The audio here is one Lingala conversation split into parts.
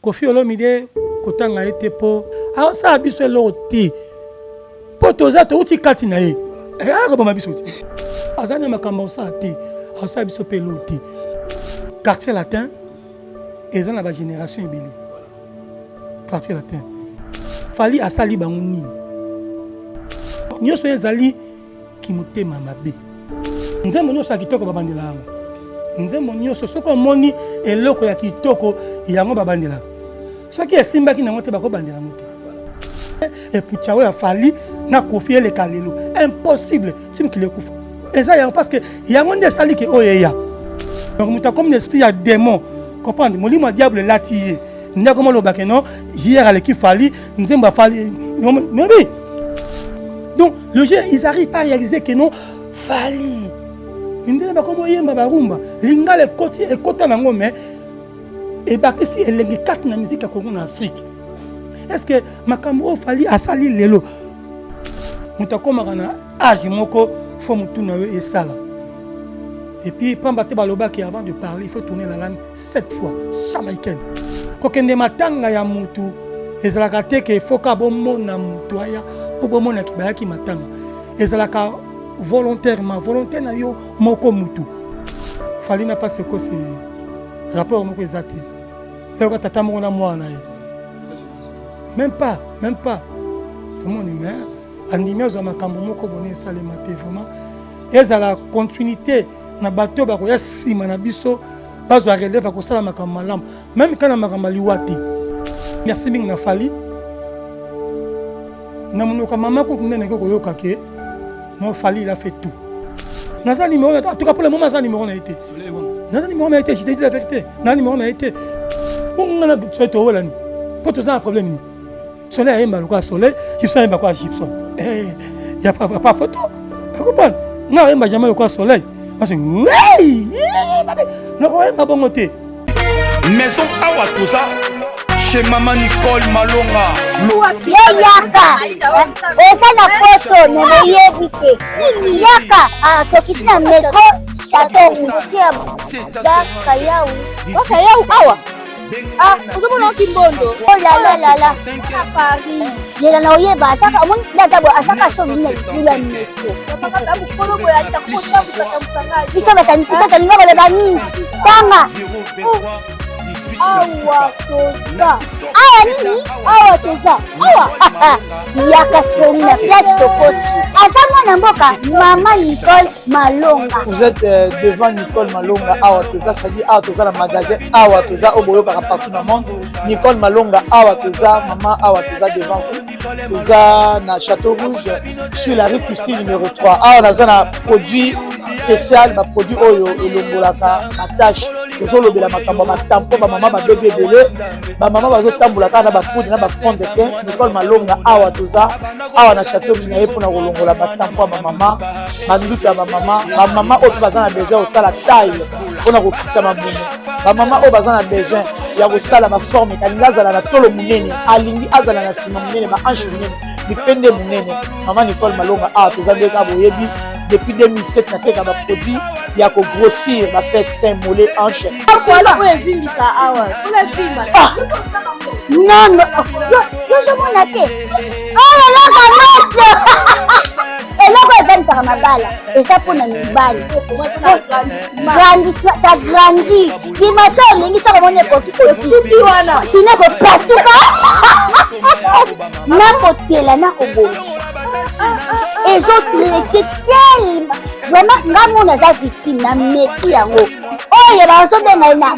Kofi Olomide kotanga ete po ça biso loti po toza to uti kati na ye ko ba biso ti azana makambo sa ti ça biso pe loti quartier latin ezana ba génération ebele quartier latin fali asali bango nini nyoso ezali kimotema mabe nzembo nyoso akitoko babandela yango nzembo nyoso soko moni eloko ya kitoko yango babandela soki esimbaki nango te bakobandela yango te epucha oyo afali na kofi eleka lelo impossible simikili ekufa eza yango parce que yango nde esali ke oyo eya donc moto comme un esprit ya démon comprendre molimo ya diable elati ye ndeko molobake non hier aleki fali nzembo afali mais oui. Donc le jeu ils arrivent pas à réaliser que non fali ndele bakomo yemba barumba linga le koti e kota nango mais et bakisi elengi kat na musique ya Congo na Afrique. Est-ce que makambo fali asali lelo muta komaka na âge moko faut mutuna yo esala. Et puis pamba te balobaki avant de parler il faut tourner la langue 7 fois jamaïcaine. Kokende matanga ya mutu ezalaka te ke foka bomona mutu aya po bomona kibayaki matanga ezalaka volontairement volontaire na yo moko mutu fali na pas ko c'est rapport moko ezate et tata moko na mwana ye même pas comment on dit animé aux makambo moko boné salema te vraiment ezala continuité na bato ba ko ya sima na biso bazwa relève ko sala makambo malam même kana makambo liwati merci mingi na fali na monoko mama ko ndene ko yoka ke non fali il a fait tout. Naza numéro en tout cas pour le moment ça numéro n'a été. Naza numéro n'a été, je te dis la vérité. Naza numéro n'a été. On a ça to wala ni. Pour tout ça un problème ni. Soleil aime quoi soleil, Gibson aime quoi Gibson. Il y a pas photo. Vous comprenez? Non, aime jamais le quoi soleil. Parce que oui, non aime pas bon côté. Maison awa tout ça. Chez Maman Nicole Malonga. Yaka. Esa na poto ne yebite. Yaka. Tokiti na metro Château Rouge. Daka yau. Okay, yau awa. Uzomona kimbondo. Oh la la. Paris. Jela na oyeba asaka mon ndazabo asaka so bine bila metro. Papa mukolo boya takota musaka. Bisa batani ngaba bani. Tanga. Awa toza. Awa nini? Awa toza. Awa. Yaka sona place de côte. Asama na mboka Maman Nicole Malonga. Vous êtes devant Nicole Malonga. Awa toza, c'est-à-dire awa toza le magasin. Awa toza au boyo partout dans le monde. Nicole Malonga. Awa toza, maman awa toza devant vous. Toza na Château Rouge sur la rue Custine numéro 3. Awa naza na produit spécial, ba produit oyo elongolaka attache. Tozo lobela makambo ba tampo ba maman ba bébé belé. Ba maman bazo tambolaka na ba poudre na ba fond de teint. Nicole Malonga awa toza. Awa na Château Rouge na yepona kolongola ba tampo ba maman. Banduka ba maman oyo bazana besoin au sala taille. Pona ko kitsa mabuno. Ba maman oyo bazana besoin ya ko sala ba forme kalingaza na tolo munene. Alingi azala na sima munene ba ange munene. Dipende munene. Maman Nicole Malonga awa toza ndeka boyebi. Depuis 2007, na teka ba produit ya ko grossir ba fait sein mollet hanche. Voilà, on vit ça awa. On a vu mal. Non. Yo je mona te. Oh la kamate. Eloko evanisa mabala. Esa pona mibali. Ça grandit. Dimension lingi ça comme on est petit. Sinon ko pasuka. Na kotela na ko bonisa. Et je traité tellement vraiment ngamu na za victime na meki yango oh ya ba so de na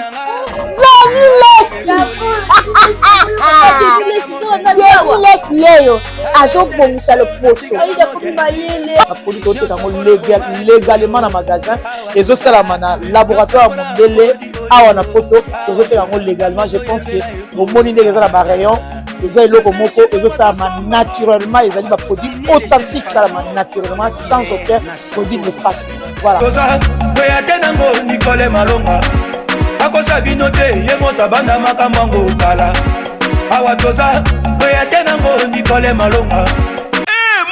Lesi yeyo azo bongisa le poso a produit côté dans légalement na magasin et zo salama na laboratoire mondele awa na poto zo te yango légalement je pense que au moni ndenge za ba rayon ils ont eloko moko ezo salama naturellement ils ont des produits authentiques salama naturellement sans aucun produit néfaste voilà toza boya tenango Nicole Malonga akosa binote yemota bana makambo kala awa toza boya tenango Nicole Malonga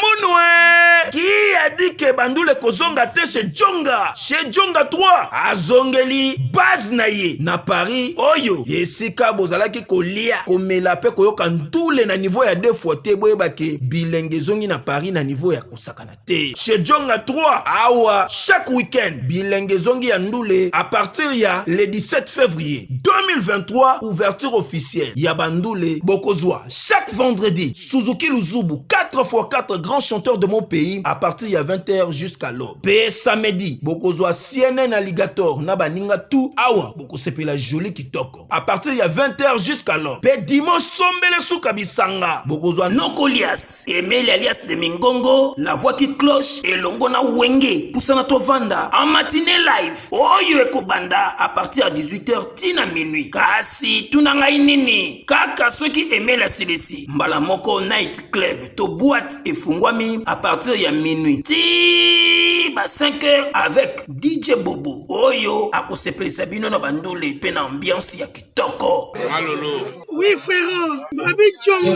Mounoué qui a dit que bandule kozonga te chez Djonga. Chez Djonga 3, azongeli base na ye na Paris. Oyo, yesika bozalaki kolia, komela pe koyoka ndule na niveau ya 2 fois te boyeba ke bilenge zongi na Paris na niveau ya kosakana te. Chez Djonga 3, awa, chaque week-end, bilenge zongi ya ndule, à partir ya le 17 février 2023, ouverture officielle. Ya bandule, bokozwa, chaque vendredi, Suzuki Luzubu, 4x4 grands chanteurs de mon pays, à partir ya 20h jusqu'à l'aube. Pe samedi, bokozwa CNN Alligator, na baninga tout, awa, bokosepe la jolie kitoko. À partir ya 20h jusqu'à l'aube. Pe dimanche, sombele souka bisanga, bokozwa Nokolias, Emile alias de Mingongo, la voix qui cloche, et longo na wenge, poussana tovanda, en matinée live, oyo ekobanda, à partir à 18h, tina minuit. Kasi, tunanga inini, kaka ceux qui aimaient la CDC, mbala moko night club, to boîte et fungwami, à partir ya minuit. Ti, ba 5h avec DJ Bobo, oyo, akosepeli sabino na bandole, pe na ambiance ya kitoko. Malolo. Oui, frère, Babi Djonga.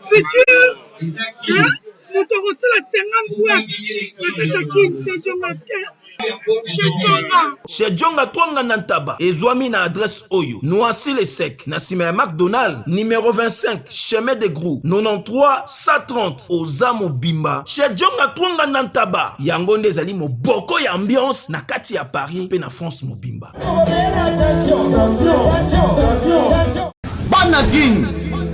Futur. Hein? Nous te reçons la 50 boîtes. La Katakin, c'est Djonga. Chez Djonga Twanga Nantaba, Ezwami na adresse Oyo, Noisy les Sec, Nassime McDonald, numéro 25, chemin de Grou, 93 130, Ozamo Bimba. Chez Djonga Twanga Nantaba, Yangonde Zali mo boko ya ambiance, na kati ya Paris, pe na France mo Bimba. Bana King,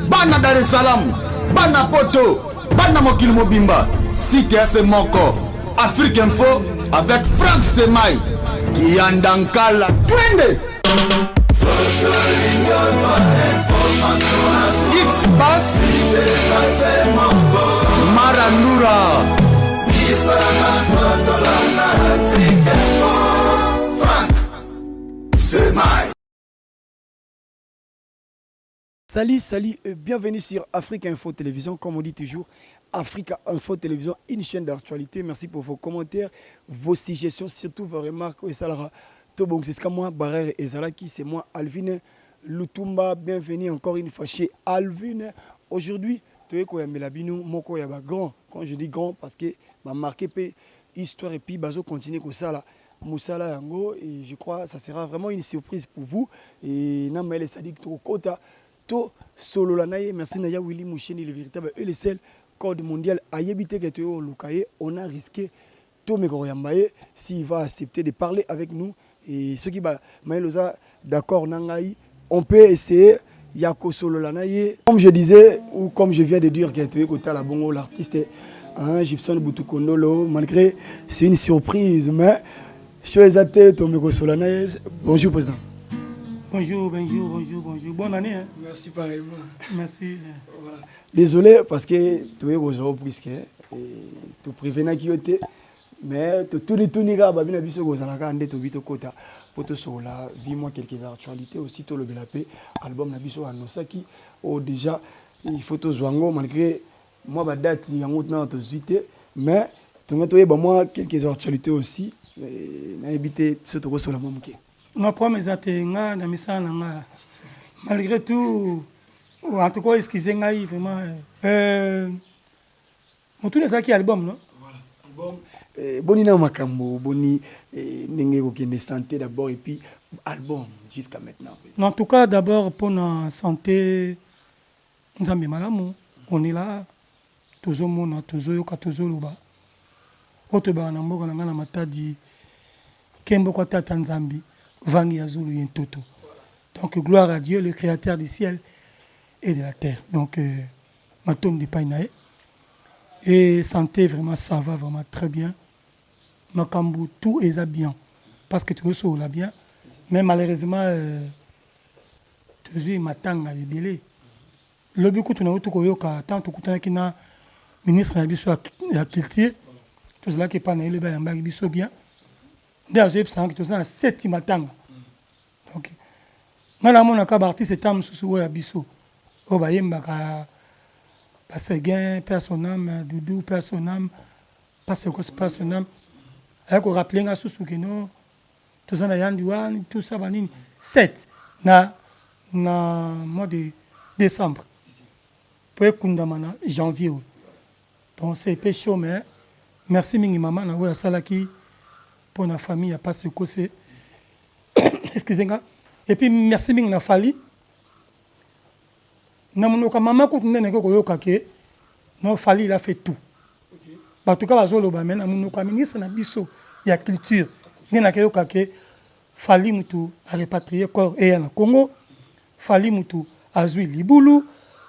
Bana Dar es Salaam, Bana Poto, Bana Mokil Mobimba, Cité FM Moko, Afrique Info, avec Frank Stemai, Yandankala, Twende. X-Bass, Marandura, Frank Stemai. Salut et bienvenue sur Afrique Info Télévision, comme on dit toujours, Africa Info Télévision, une chaîne d'actualité. Merci pour vos commentaires, vos suggestions, surtout vos remarques. Et Salara, Tobong, c'est moi, Barère et Zalaki, c'est moi, Alvin Lutumba. Bienvenue encore une fois chez Alvin. Aujourd'hui, tu es quoi, Melabino, Moko Yaba grand. Quand je dis grand, parce que m'a marqué histoire et puis Bazo continue comme ça là. Moussala Yango, et je crois que ça sera vraiment une surprise pour vous. Et Namel Sadik Tokota. Solo la naye, merci Naya Willy Moucheni, le véritable et le seul code mondial à yébiter que tu es on a risqué tout Megoyambaye s'il va accepter de parler avec nous. Et ceux qui va Maëloza d'accord Nangaï, on peut essayer Yako Solo la naye. Comme je disais, ou comme je viens de dire que tu es côté la bongo, l'artiste Gibson Boutoukondolo, malgré c'est une surprise, mais je suis exalté, Tomego Solanaye. Bonjour président. Bonjour. Bonne année. Hein. Merci pareillement. Merci. Voilà. Désolé parce que tu es aujourd'hui plus que tu prévenais qui était, mais tout les gars, babina biso gozalaka ande to bito kota poto sola vis-moi quelques actualités aussi to le belapé album na biso anosaki oh déjà il faut to zwango malgré moi ba date yango na to suite mais tu m'as moi quelques actualités aussi na éviter ce to sola momuke. Non, pas mes attentats, malgré tout, en tout cas, excusez-moi, vraiment. Tous les acquis album, non? Voilà, album. Boni na makambo, boni n'engé aucune santé d'abord et puis album jusqu'à maintenant. En tout cas, d'abord pour la santé, nous sommes malamu. On est là, toujours mona, toujours yoka, toujours luba. Otoba na mboga na ngana matadi, kembo kwa tata Nzambi. Vangi Azulu Yentoto. Donc gloire à Dieu, le créateur du ciel et de la terre. Donc ma tombe de Painae. Et santé, vraiment, ça va vraiment très bien. Ma Kambu, tout est bien. Parce que tu reçois là bien. Mais malheureusement, tu es matanga et belé. Le but que tu as eu tout koyoka, tant que tu as un ministre de la culture, tout cela qui est pas né, le bain bien. D'ailleurs, j'ai pensé que tu as 7 matanga. Donc, moi, je suis un artiste qui est abisso. Je suis un personnage, Doudou, personnage, parce que personnage. Je suis rappelé que tout ça, tout ça, 7 dans le mois de décembre. Pour janvier. Donc c'est peu chaud, mais merci mingi maman na oya salaki pour la famille, il n'y a pas ce que c'est. Excusez-moi. Et puis merci mingi na fali. Na monoka maman ko tundene ko yoka ke no fali il a fait tout. En tout cas bazolo ba mena monoka ministre na biso ya culture. Ngena ke yoka ke fali mutu a répatrier corps et na Congo. Fali mutu azui libulu.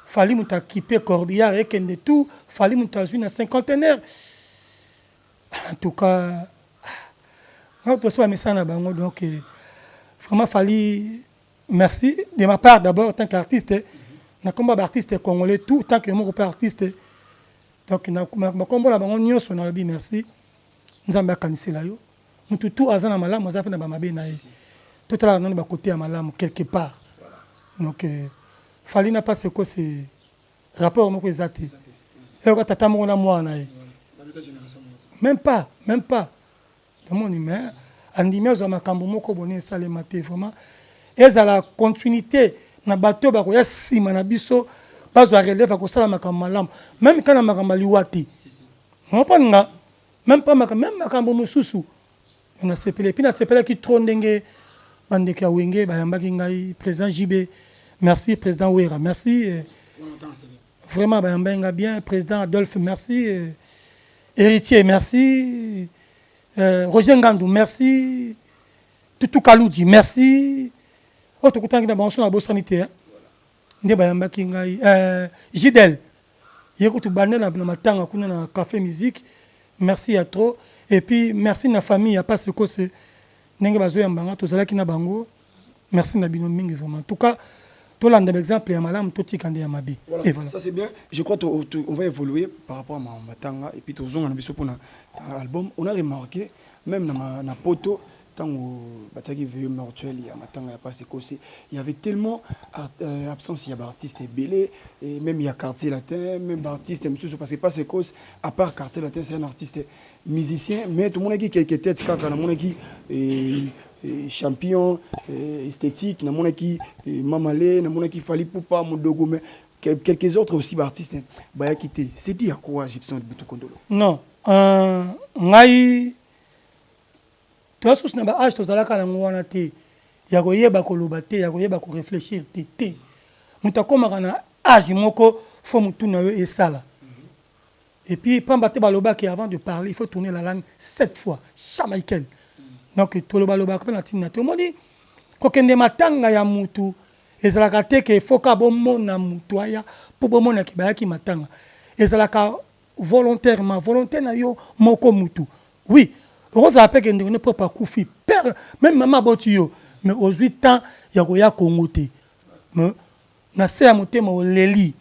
Fali mutu a kipe corbillard et kende tout. Fali mutu azui na cinquantenaire. En tout cas, on peut se mettre ça na bango donc vraiment fali merci de ma part d'abord en tant qu'artiste. Na combat d'artiste congolais tout tant que mon artiste. Donc na combat la bango nyonso na lobi merci. Nzamba kanisi la yo. Mutu tout azana malamu azape na ba mabe na ye. Tout là na ba côté ya malamu quelque part. Donc fali na pas ce que c'est rapport moko ezate. Et quand tata mo na moi na ye. Même pas. Dans mon humain, en dimé za makambo moko boné salema te vraiment. Et ça la continuité na bateau ba ko ya sima na biso bazo relève ko sala makambo malam. Même quand na makambo liwati. On pas nga même pas makambo mususu. On a sepelé puis na sepelé qui trop ndenge bande ka wenge ba yambaki ngai président JB. Merci président Wera. Merci. Vraiment ba yambanga bien président Adolphe merci. Héritier, merci. Roger Ngandou, merci. Tutu Kaloudji, merci. Oh, tu as dit que tu sanité. Gidel. Il y a un café musique. Merci à trop. Et puis, merci à la famille. Il n'y a pas ce que c'est. Merci à Binomingi, vraiment. En tout cas, tout l'exemple, voilà. Ça c'est bien. Je crois qu'on va évoluer par rapport à Matanga. Et puis, pour l'album, on a remarqué, même dans la poto, tant que il y avait tellement d'absence, il y a artistes belés, et même il y a Quartier Latin, même artistes, parce que pas ces causes, à part Quartier Latin, c'est un artiste musicien, mais tout le monde a dit quelques têtes, tout le monde a dit champion, esthétique, na mona qui Mamalé, na mona qui Fali Poupa, Modogo, mais quelques autres aussi artistes, bah quitté. C'est dit à quoi Gibson de Butukondolo? Non, ngai toi sous na ba âge to zalaka na ngwana te ya ko yeba ko lobate ya ko yeba ko réfléchir te muta koma na âge moko faut mutu na yo esala. Et puis pamba te baloba qui avant de parler il faut tourner la langue 7 fois Jamaïcain. Donc to loba ko na tinna to moni ko kende matanga ya mutu ezalaka te ke faut ka bomona mutu aya po bomona ki ba ki matanga ezalaka volontairement volontaire na yo moko mutu. Oui, on appelle que ne peut pas koufi père même maman botio mais aux 8 ans ya ko ya kongote na se ya motema leli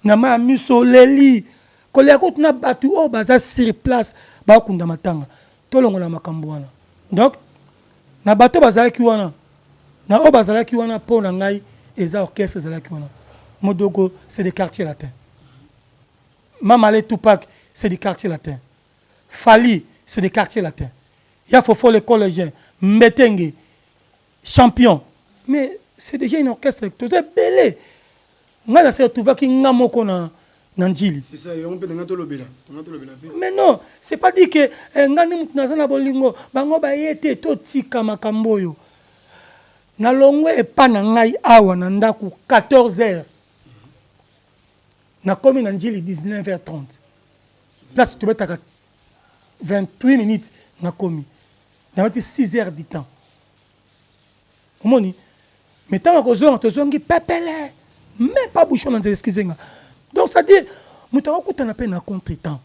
na ma miso leli ko le ko na batu o baza sur place ba kunda matanga to longola makambo wana. Donc na bato bazalaki wana na o bazalaki wana po na ngai eza orchestre bazalaki wana Modogo c'est des quartiers latins. Mamalé Tupac c'est des quartiers latins. Fali c'est des quartiers latins. Il y a Fofo les collégiens, Mbetenge, champion. Mais c'est déjà une orchestre tout ça belé. Nga se trouva ki ngamoko na Nandjili. C'est ça, on peut te lobela. Mais non, c'est pas dit que ngani mutu nazana bolingo bango ba yete to tika makambo yo. Na longwe epa na ngai awa na ndaku 14h. Na komi Nandjili 19h30. Là si tu veux ta 28 minutes na komi. Na 6h du temps. Comment ni? Mais tant que zo to zongi pepele. Même pas bouchon dans excusenga. Donc ça dit mutako kutana pe na contre-temps.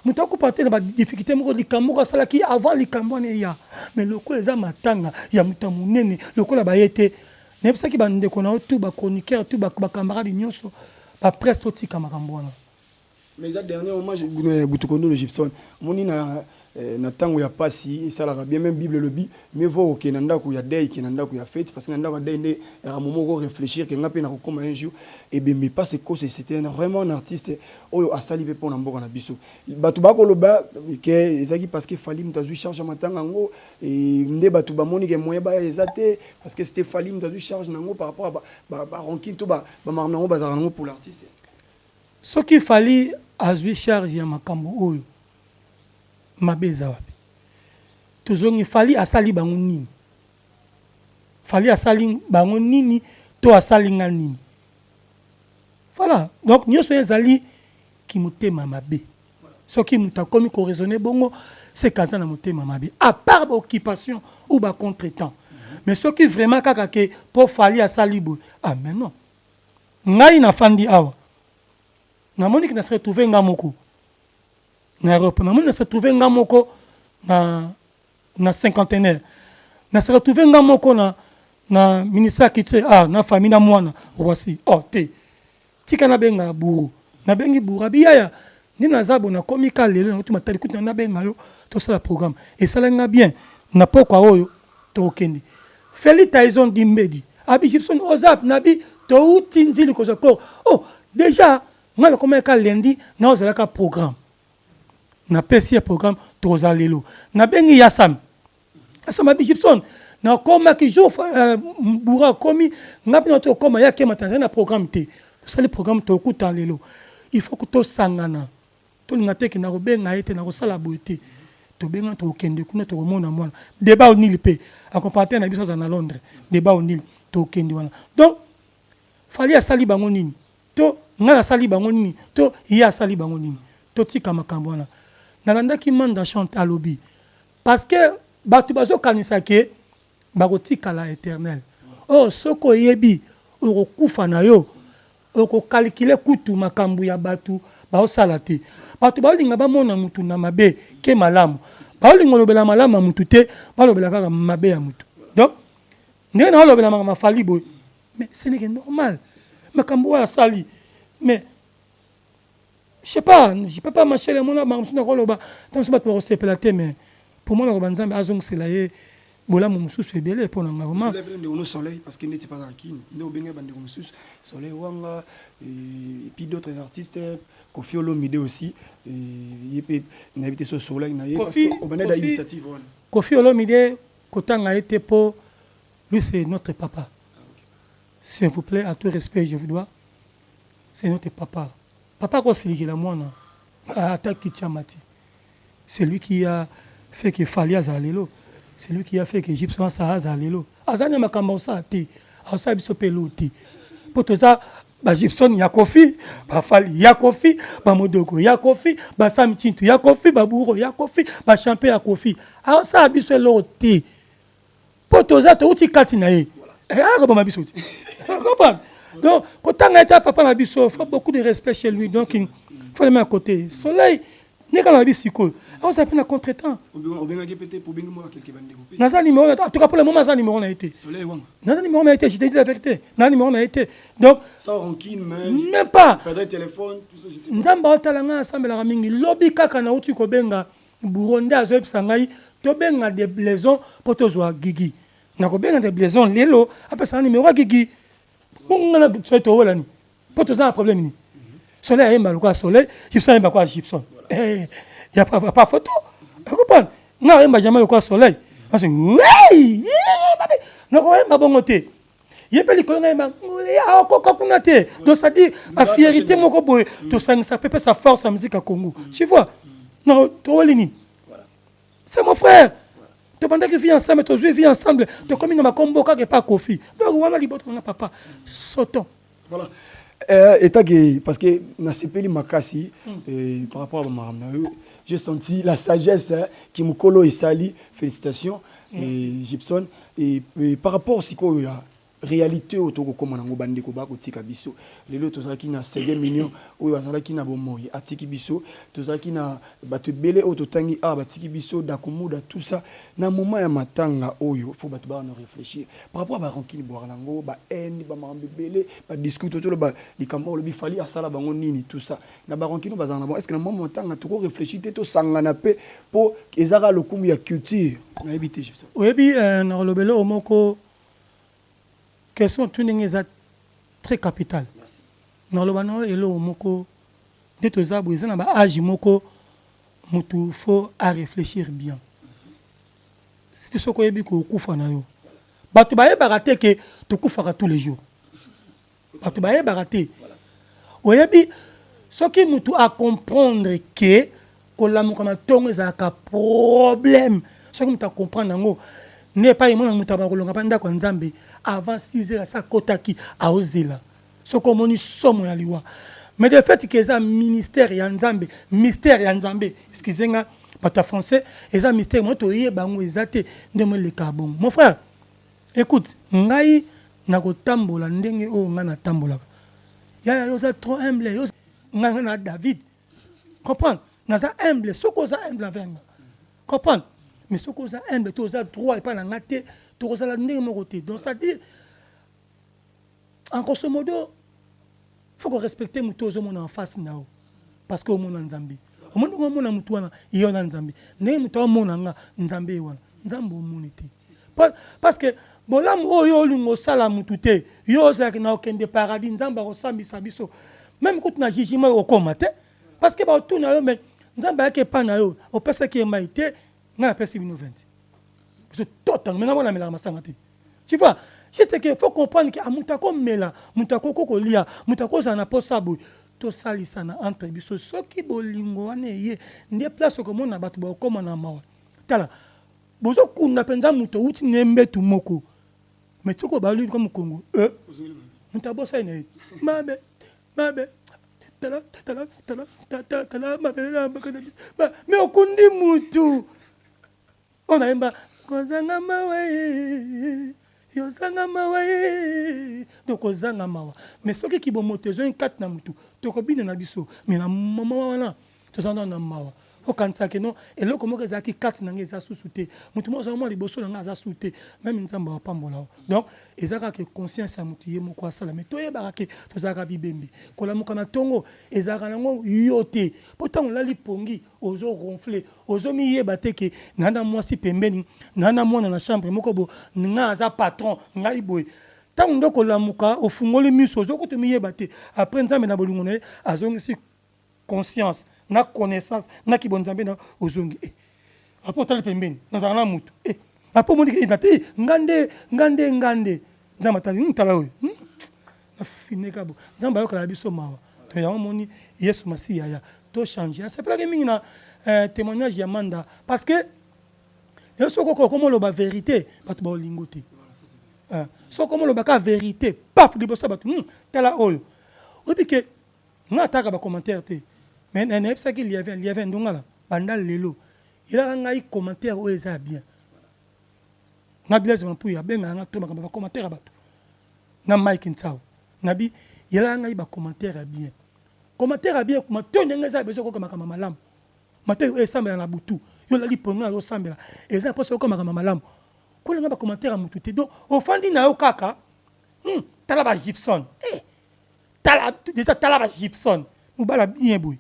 Mutako partir na difficulté moko likambo sala ki avant likambo ne ya. Mais loko eza matanga ya mutamunene loko la bayete. Nebisa ki bande ko na tout ba chroniqueur tout ba camarade nyonso ba presque tika makambo wana. Mais ça dernier moment je Butukondo le Gibson. Moni na tango ya pasi ça la bien même Bible le bi mais vaut que nanda ko ya day ki nanda ko ya fête parce que nanda ko day ne à un moment ko réfléchir que ngapi na ko comme un jour et bien mais pas c'est que c'était vraiment un artiste oyo a salivé pour na mboka na biso batu ba ko loba que ezaki parce que fali mtazu charge matanga ngo et nde batu ba moni ke moyen ba ezate parce que c'était fali mtazu charge nango par rapport à ba ranking to ba marnango bazara nango pour l'artiste ce qu'il fallait azwi charge ya makambo oyo mabe eza wapi tozongi fali asali bango nini fali asali bango nini to asali nga nini voilà donc nyonso ezali kimotema mabe soki mutu akomi koraisonner bongo c'est kaza na motema mabe à part occupation ou ba contretemps mais soki vraiment kaka ke po fali asali bo ah mais non ngai na fandi awa namoni ki na se retrouver nga moko na Europe namoni na se retrouver nga moko na cinquantenaire na se retrouver nga moko na ministère kitse na famille na mwana voici te tika na benga buru na bengi buru biyaya ni na zabo na komika lelo na tuma tali kutu na benga yo to sala programme et ça nga bien na pokwa oyo to kendi Feli Tyson Dimbedi abi Gibson ozap nabi to utindili ko zako déjà ngala komeka lundi na ozala ka programme na pesi programme to ozalelo na bengi yasam asama abi Gibson na koma ki jour bura komi ngapi na to koma ya ke matanzania na programme te to sali programme to kuta lelo il faut que to sangana to ngate ki na robenga ete na kosala boete to benga to kende kuna to mona mwana débat onili pe accompagner na biso na Londres débat onili to kende wana donc fali asali bango nini to ngala asali bango nini to ya asali bango nini to tika makambo wana nalandaki manda chante alobi parce que batu bazo kanisa ke bakotika la éternel soko yebi okufa na yo oko calculer kutu makambo ya batu baosala te batu balinga bamona mutu na mabe ke malamu balinga lobela malamu mutu te balobela kaka mabe ya mutu donc ndenge na lobela mafali boy mais ce n'est que normal makambo ya sali mais je sais pas je peux pas marcher le monde ba msuna koloba tant que bato basepela te mais pour moi na banzambe azong selaye bola mo mususu ebele pour na vraiment le soleil parce qu'il n'était pas dans Kin no benga bande ko mususu soleil wanga et puis d'autres artistes Kofi Olomide aussi et na invité ce soleil na parce que au bande d'initiative Kofi Olomide kotanga été pour lui c'est notre papa s'il vous plaît à tout respect je vous dois c'est notre papa papa ko siliki la mwana attaque Tiamati c'est lui qui a fait que Fali azalelo c'est lui qui a fait que Gibson azalelo azanya makambo sa te asabi so peloti potoza ba Gibson ya Kofi ba Fali ya Kofi ba Modoko ya Kofi ba Sam Tintu ya Kofi ba Buro ya Kofi ba Champion ya Kofi asabi so loti potoza to uti kati na ye ba mabiso ti comprendre donc quand on était papa na biso il faut beaucoup de respect chez lui donc il faut le mettre à côté soleil n'est qu'à la bisiko on s'appelle un contretemps nasa numéro en tout cas pour le moment ça numéro n'a été soleil wang nasa numéro n'a été je te dis la vérité nasa numéro n'a été donc sans rancune même pas perdre téléphone tout ça je sais pas nzamba otalanga ensemble la mingi lobby kaka na uti ko benga buronde azo sangai to benga des blaisons pour to zo gigi na ko benga des blaisons lelo après ça numéro gigi bon na so to wala ni pour to ça un problème ni soleil aimba le quoi soleil Gibson aimba quoi Gibson y a pas photo vous comprenez non aimba jamais le quoi soleil parce que oui non aimba bon côté y a pas les colonnes aimba ya ko kuna te donc ça dit la fierté moko boy to ça peut sa force en musique à Congo tu vois non to wala ni c'est mon frère tu penses que vit ensemble tu joues vie ensemble tu comme na combo ka pas Kofi donc wana liboto na papa sautons voilà état gay parce que na sepeli makasi par rapport à Marana j'ai senti la sagesse qui me colo et sali félicitations et Gibson et par rapport aussi quoi réalité autour comme nango bande ko ba ko tika biso lelo tozaki na 7 millions oyo azalaki na bomoyi atiki biso tozaki na bato belé auto tangi batiki biso dakumuda tout ça na moment ya matanga oyo faut bato ba réfléchir par rapport à ba rancune boire nango ba haine ba mambe belé ba discours tout ba likambo lo bi fali asala bango nini tout ça na ba rancune ba zana bon est-ce que na moment matanga to réfléchir te to sangana pe po ezara lokumu ya culture na éviter ça oui bi na lobelo omoko question tout n'est très capital. Merci. Normalement, et là, moko, de tous les arbres, ils ont un âge moko, mutu faut à réfléchir bien. C'est ce qu'on a dit que kufa na yo. Batu baye baraté que tu kufara tous les jours. Batu baye baraté. Oyebi ce qui nous a comprendre que kolamuka na tongo ezaka problème ce qui nous a comprendre n'est pas imona muta ba kolonga panda kwa nzambe avant 6 heures ça kotaki a ozela ce que moni somo ya liwa mais de fait que ça ministère ya nzambe mystère ya nzambe excusez-moi pas français eza mystère moi to yebango ezate ndemo le kabon mon frère écoute ngai na kotambola ndenge o nga na tambola ya yo za trop humble yo nga na David comprendre na za humble soko za humble avec moi comprendre mais soko za humble to za droit et pas na ngate to za la ndenge mo côté donc ça dit en grosso modo faut qu'on respecte muto zo mon en face nao parce que au monde nzambe au monde ngo mona mutu wana iyo na nzambe ne muto o mona nga nzambe wana nzambe o monité parce que bolam oyo lingo sala mutu te yo za na okende paradis nzamba ko sambisa biso même quand na jugement au comate parce que ba tout na yo mais nzamba yake pa na yo o pesa ki maite nga na pesa 20 c'est total mais na mona mela masanga te tu vois c'est que faut comprendre que amutako mela mutako kokolia mutako za na posabu to salisana entre biso soki bolingo wana ye ndie place ko mona batu ba koma na mawa tala bozo kuna penza muto uti nembe tu moko mais tuko ba lui comme Congo mutabo sa ine mabe tala mabe na bakana mais okundi mutu ona emba kozanga mawe yozanga mawa donc ozanga mawa mais soki ki bomotezo en 4 na mutu tokobina na biso mais na mama wana tozanda na mawa okanisa ke non eloko moko ezaki 4 na ngeza susute mutu mo za mo liboso na ngaza sute même nzamba wa pambola donc ezaka ke conscience ya mutu ye moko asala mais toyeba ke tozaka bibembe kolamuka na tongo ezaka nango yote pourtant la lipongi ozo ronfler ozo miyeba te ke nana mwasi pembeni nana mwana na chambre moko bo nga aza patron ngai boy tant ndoko lamuka ofungoli miso ozo ko to miyeba te après nzambe na bolingo na azongisi conscience na connaissance na kibonzambe na ozongi après tali pembeni na zana mutu après moni ke ndate ngande nzamba tali ntala oyo na fine kabo nzamba yo kala biso mawa to ya moni Yesu Masiya ya to changer c'est pas que mingi na témoignage ya manda parce que yo soko comme lo ba vérité batu ba lingote so comme lo ba ka vérité paf libosa batu tala oyo obi ke na taka ba commentaire te mais n'est pas qu'il y avait ndongala bandal lelo il a un commentaire où ça bien na blaise pour ya benga nga to ba commentaire batu na Mike Ntao nabi il a un commentaire bien kuma to nyenga za bezo ko makama malamu mato esambela na butu yo la liponga yo sambela eza poso ko makama malamu ko lenga ba commentaire mutu te donc ofandi na yo kaka tala ba Gibson tala ba Gibson mubala bien boy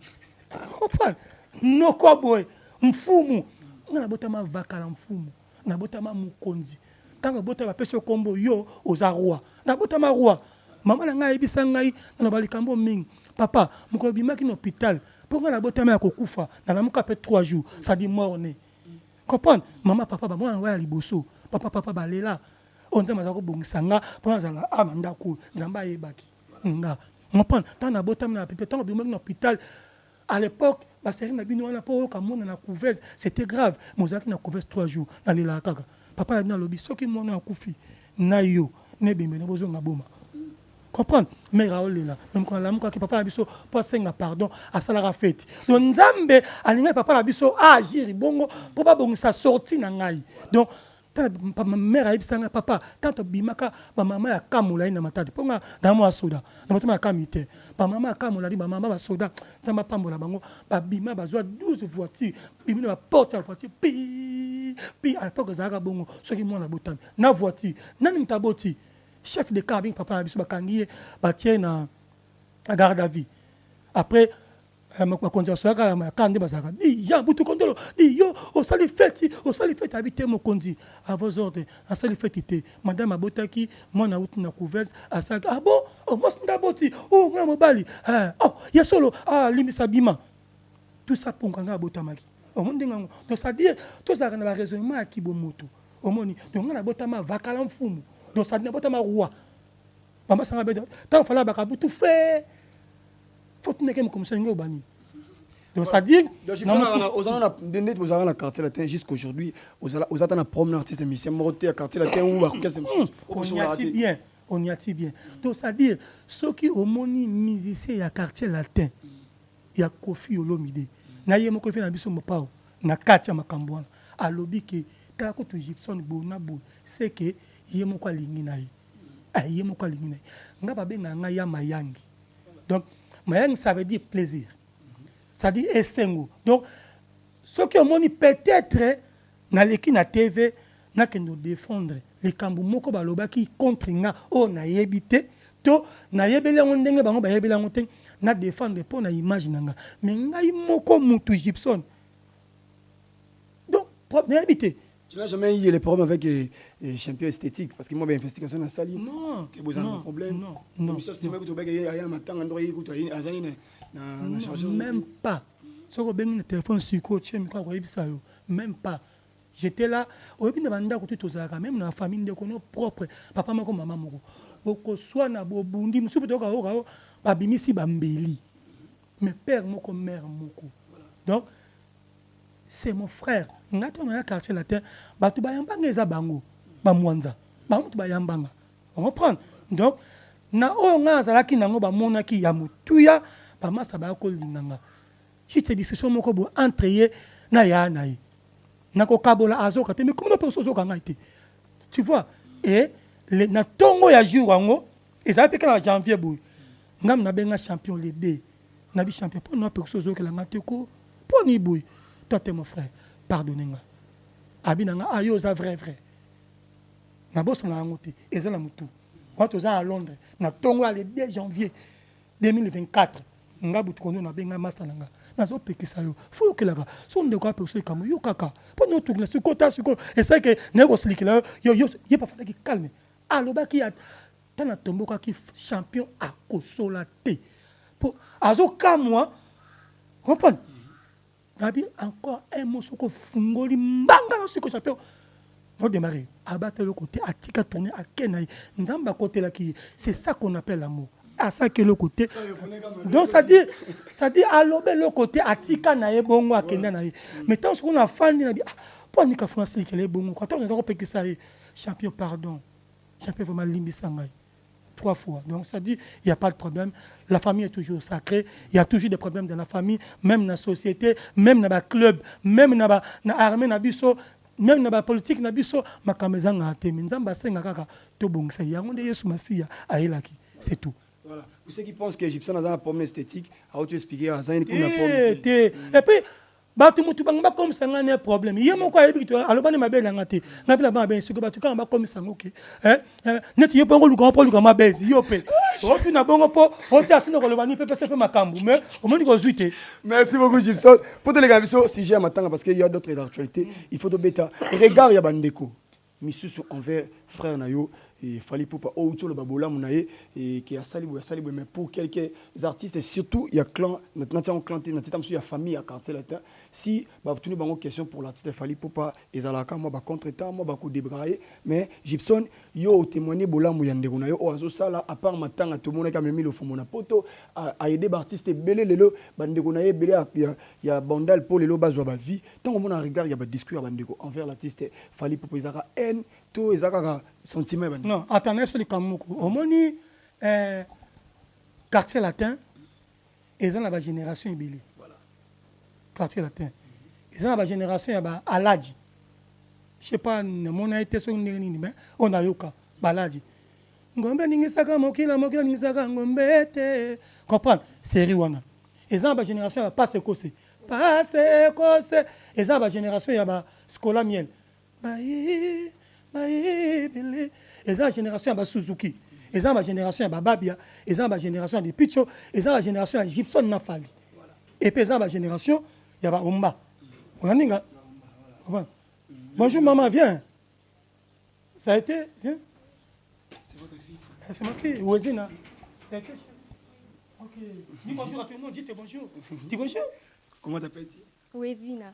opal no ko boy mfumu ngana botama vakala mfumu na botama mukonzi tanga botama peso kombo yo oza roi na botama roi mama na ngai bisa ngai na balikambo mingi papa mukolo bimaki na hôpital pour ngana botama ya kokufa na lamuka pe 3 jours ça dit mort né comprendre mama papa ba mwana wa liboso papa balela onza mazako bongisanga pour nzala amanda ko nzamba yebaki nga comprendre tant na botama na pipe tant bimaki na hôpital à l'époque ba série na bino na po ka mona na couveuse c'était grave mozaki na couveuse 3 jours na lela kaka papa na lobi soki mona akufi na yo ne bimbe na bozo na boma comprendre mais Raoul là même quand l'amour que papa biso pour senga pardon à salara fête donc nzambe alinga papa biso agir bongo pour pas bongo sa sortie na ngai donc ta mère aibisanga papa tanto bimaka ba mama ya kamula ina matadi ponga na mo soda na motema ya kamite ba mama ya kamula li ba mama ba soda nzamba pambola bango ba bima bazwa 12 voitures bimina ba porte ya voiture pi à l'époque zaka bongo soki mwana botami na voiture nani mtaboti chef de cabine papa biso bakangiye batie na garde à vie après ma condition ya kande bazaka di Jean butu kondolo di yo o sali fête habiter mon kondi à vos ordres a sali fête madame abotaki mona uti na couveuse asaka ah bon oh moi ndaboti oh mwana mobali oh ya solo limisa bima tout ça pour nganga botamaki o monde ngango donc ça dire tout ça na raisonnement ki bomoto o moni donc ngana botama vakala mfumu donc ça na botama roi mama sanga bedo tant fala bakabutu faut que tu commission au bani. Donc ça dit aux gens quartier latin jusqu'aujourd'hui aux attend à promener artiste émission monter à quartier latin ou à qu'est-ce que on y a bien. Donc ça dit ceux qui au moni musicien à quartier latin il y a Kofi Olomide na yemo Kofi na biso mopao na katia makambwana alobi ke ta ko to Gibson bona bo c'est que yemo kwa lingi na ye yemo kwa lingi na nga ba benga nga ya mayangi. Donc mayangi ça veut dire plaisir. Ça dit esengo. Donc ceux qui ont peut-être na leki na TV na que nous défendre les kambu moko baloba qui contre nga o na yebité to na yebele ndenge bango ba yebele ngote na défendre pour na image nanga mais ngai moko mutu Gibson. Donc problème yebité. Tu n'as jamais eu les problèmes avec les champions esthétiques parce que moi j'ai investigation dans salle. Non. Que vous avez un problème. Non. Ça c'était même que tu bagues à matin endroit écoute même pas. Si vous avez un téléphone sur même pas. J'étais là, même dans la famille de nos propres, papa mako maman moko. Boko soit na bobundi, musu peut-être babimisi bambeli. Mais père moko mère moko. Donc c'est mon frère. Ngati on a quartier latin, batu bayambanga eza bango, ba mwanza. Ba mutu bayambanga. On reprend. Donc na o nga zalaki nango ba monaki ya mutuya. Pas ça va kolinganga. Si tu dis c'est son moko bo entrer na ya na yi. Na ko kabola azoka te mais comment on peut se zoka ngaite. Tu vois et le na tongo ya jour ango et ça peut que en janvier boy. Ngam na benga champion les deux. Na bi champion pour no peut se zoka la ngate ko pour ni boy. Toi t'es mon frère. Pardonnez-moi. Abinanga ayo za vrai. Na boss na ngote ezala mutu. Quand on est à Londres, na tongo le 2 janvier 2024. Ngabu tukono na benga master nanga nazo pekisa yo faut que la so ndeko apeso kamo yo kaka pour nous tout le côté sur et c'est que nego slikila yo pas fallait qu'il calme aloba ki a tana tomboka ki champion a kosola te pour azo kamwa comprendre nabi encore un mot soko fungoli mbanga soko champion no démarrer abattre le côté atika tourner à kenai nzamba côté là qui c'est ça qu'on appelle l'amour. À ça que le côté donc ça dit à le côté atika na ye bongo akenda na ye mais tant qu'on a fan na pour ni ka français que les bongo quand on a repété ça champion pardon champion vraiment limbisa ngai 3 fois donc ça dit il y a pas de problème la famille est toujours sacrée il y a toujours des problèmes dans la famille même dans la société même dans le club même dans armée na biso même dans la politique na biso makameza ngate minzamba senga kaka to bongisa yango nde Yesu Masia aelaki c'est tout. Voilà. Vous savez qui pensent que Gibson a un problème esthétique, à tu expliquer à Zayn comme un problème. Et puis, batu mutu banga comme ça ngane un problème. Yé mon quoi ebito alobani mabele ngate. Ngapela ba ben siko batu kanga comme ça ngoke. Net yo pongo lu grand po lu kama bezi yo pe. O tu na bongo po o ta sino ko lobani pe pe makambu mais au moins ko zuite. Merci beaucoup Gibson. Pour te les gars si j'ai matin parce qu'il y a d'autres actualités, il faut de bêta. Regarde ya bandeko. Misusu envers frère Nayo et Fally Poupa autour le babola munaye et qui a sali mais pour quelques artistes et surtout il y a clan maintenant clanté maintenant il y a famille à quartier latin si bah tu nous bango question pour l'artiste Fally Poupa et zalaka moi bah contre-temps moi bah ko débrayer mais Gibson yo témoigner bola muyande ko nayo oazo sala à part matanga tout le monde a même mis le fond mon poto a aider artiste belé lelo bande ko naye belé il y a bandal pour lelo bazwa ba vie tant on a regard il y a ba discours bande ko envers l'artiste Fally Poupa izaka haine tout izaka sentiment. Non, attendez sur les Kamoukou. Au moni quartier latin, ils ont la génération ibili. Voilà. Quartier latin. Ils ont la génération Aladji. Je sais pas, mon a été sur une mais on a yoka Baladji. Ngombe ningisaka mokila ningisaka ngombe te. Comprendre? C'est Riwana. Ils ont la génération pas se cosser. Pas se cosser. Ils ont la génération Scola miel. Et la génération de Suzuki, et la génération de Babia, et la génération de Picho, et la génération de Gibson Nafali. Et puis la génération, il y a Omba. Bonjour maman, viens. Ça a été, viens. C'est votre fille. C'est ma fille, Ouezina. Ça a été. Ok. Dis bonjour à tout le monde, dis bonjour. Dis bonjour. Comment t'appelles-tu? Ouezina.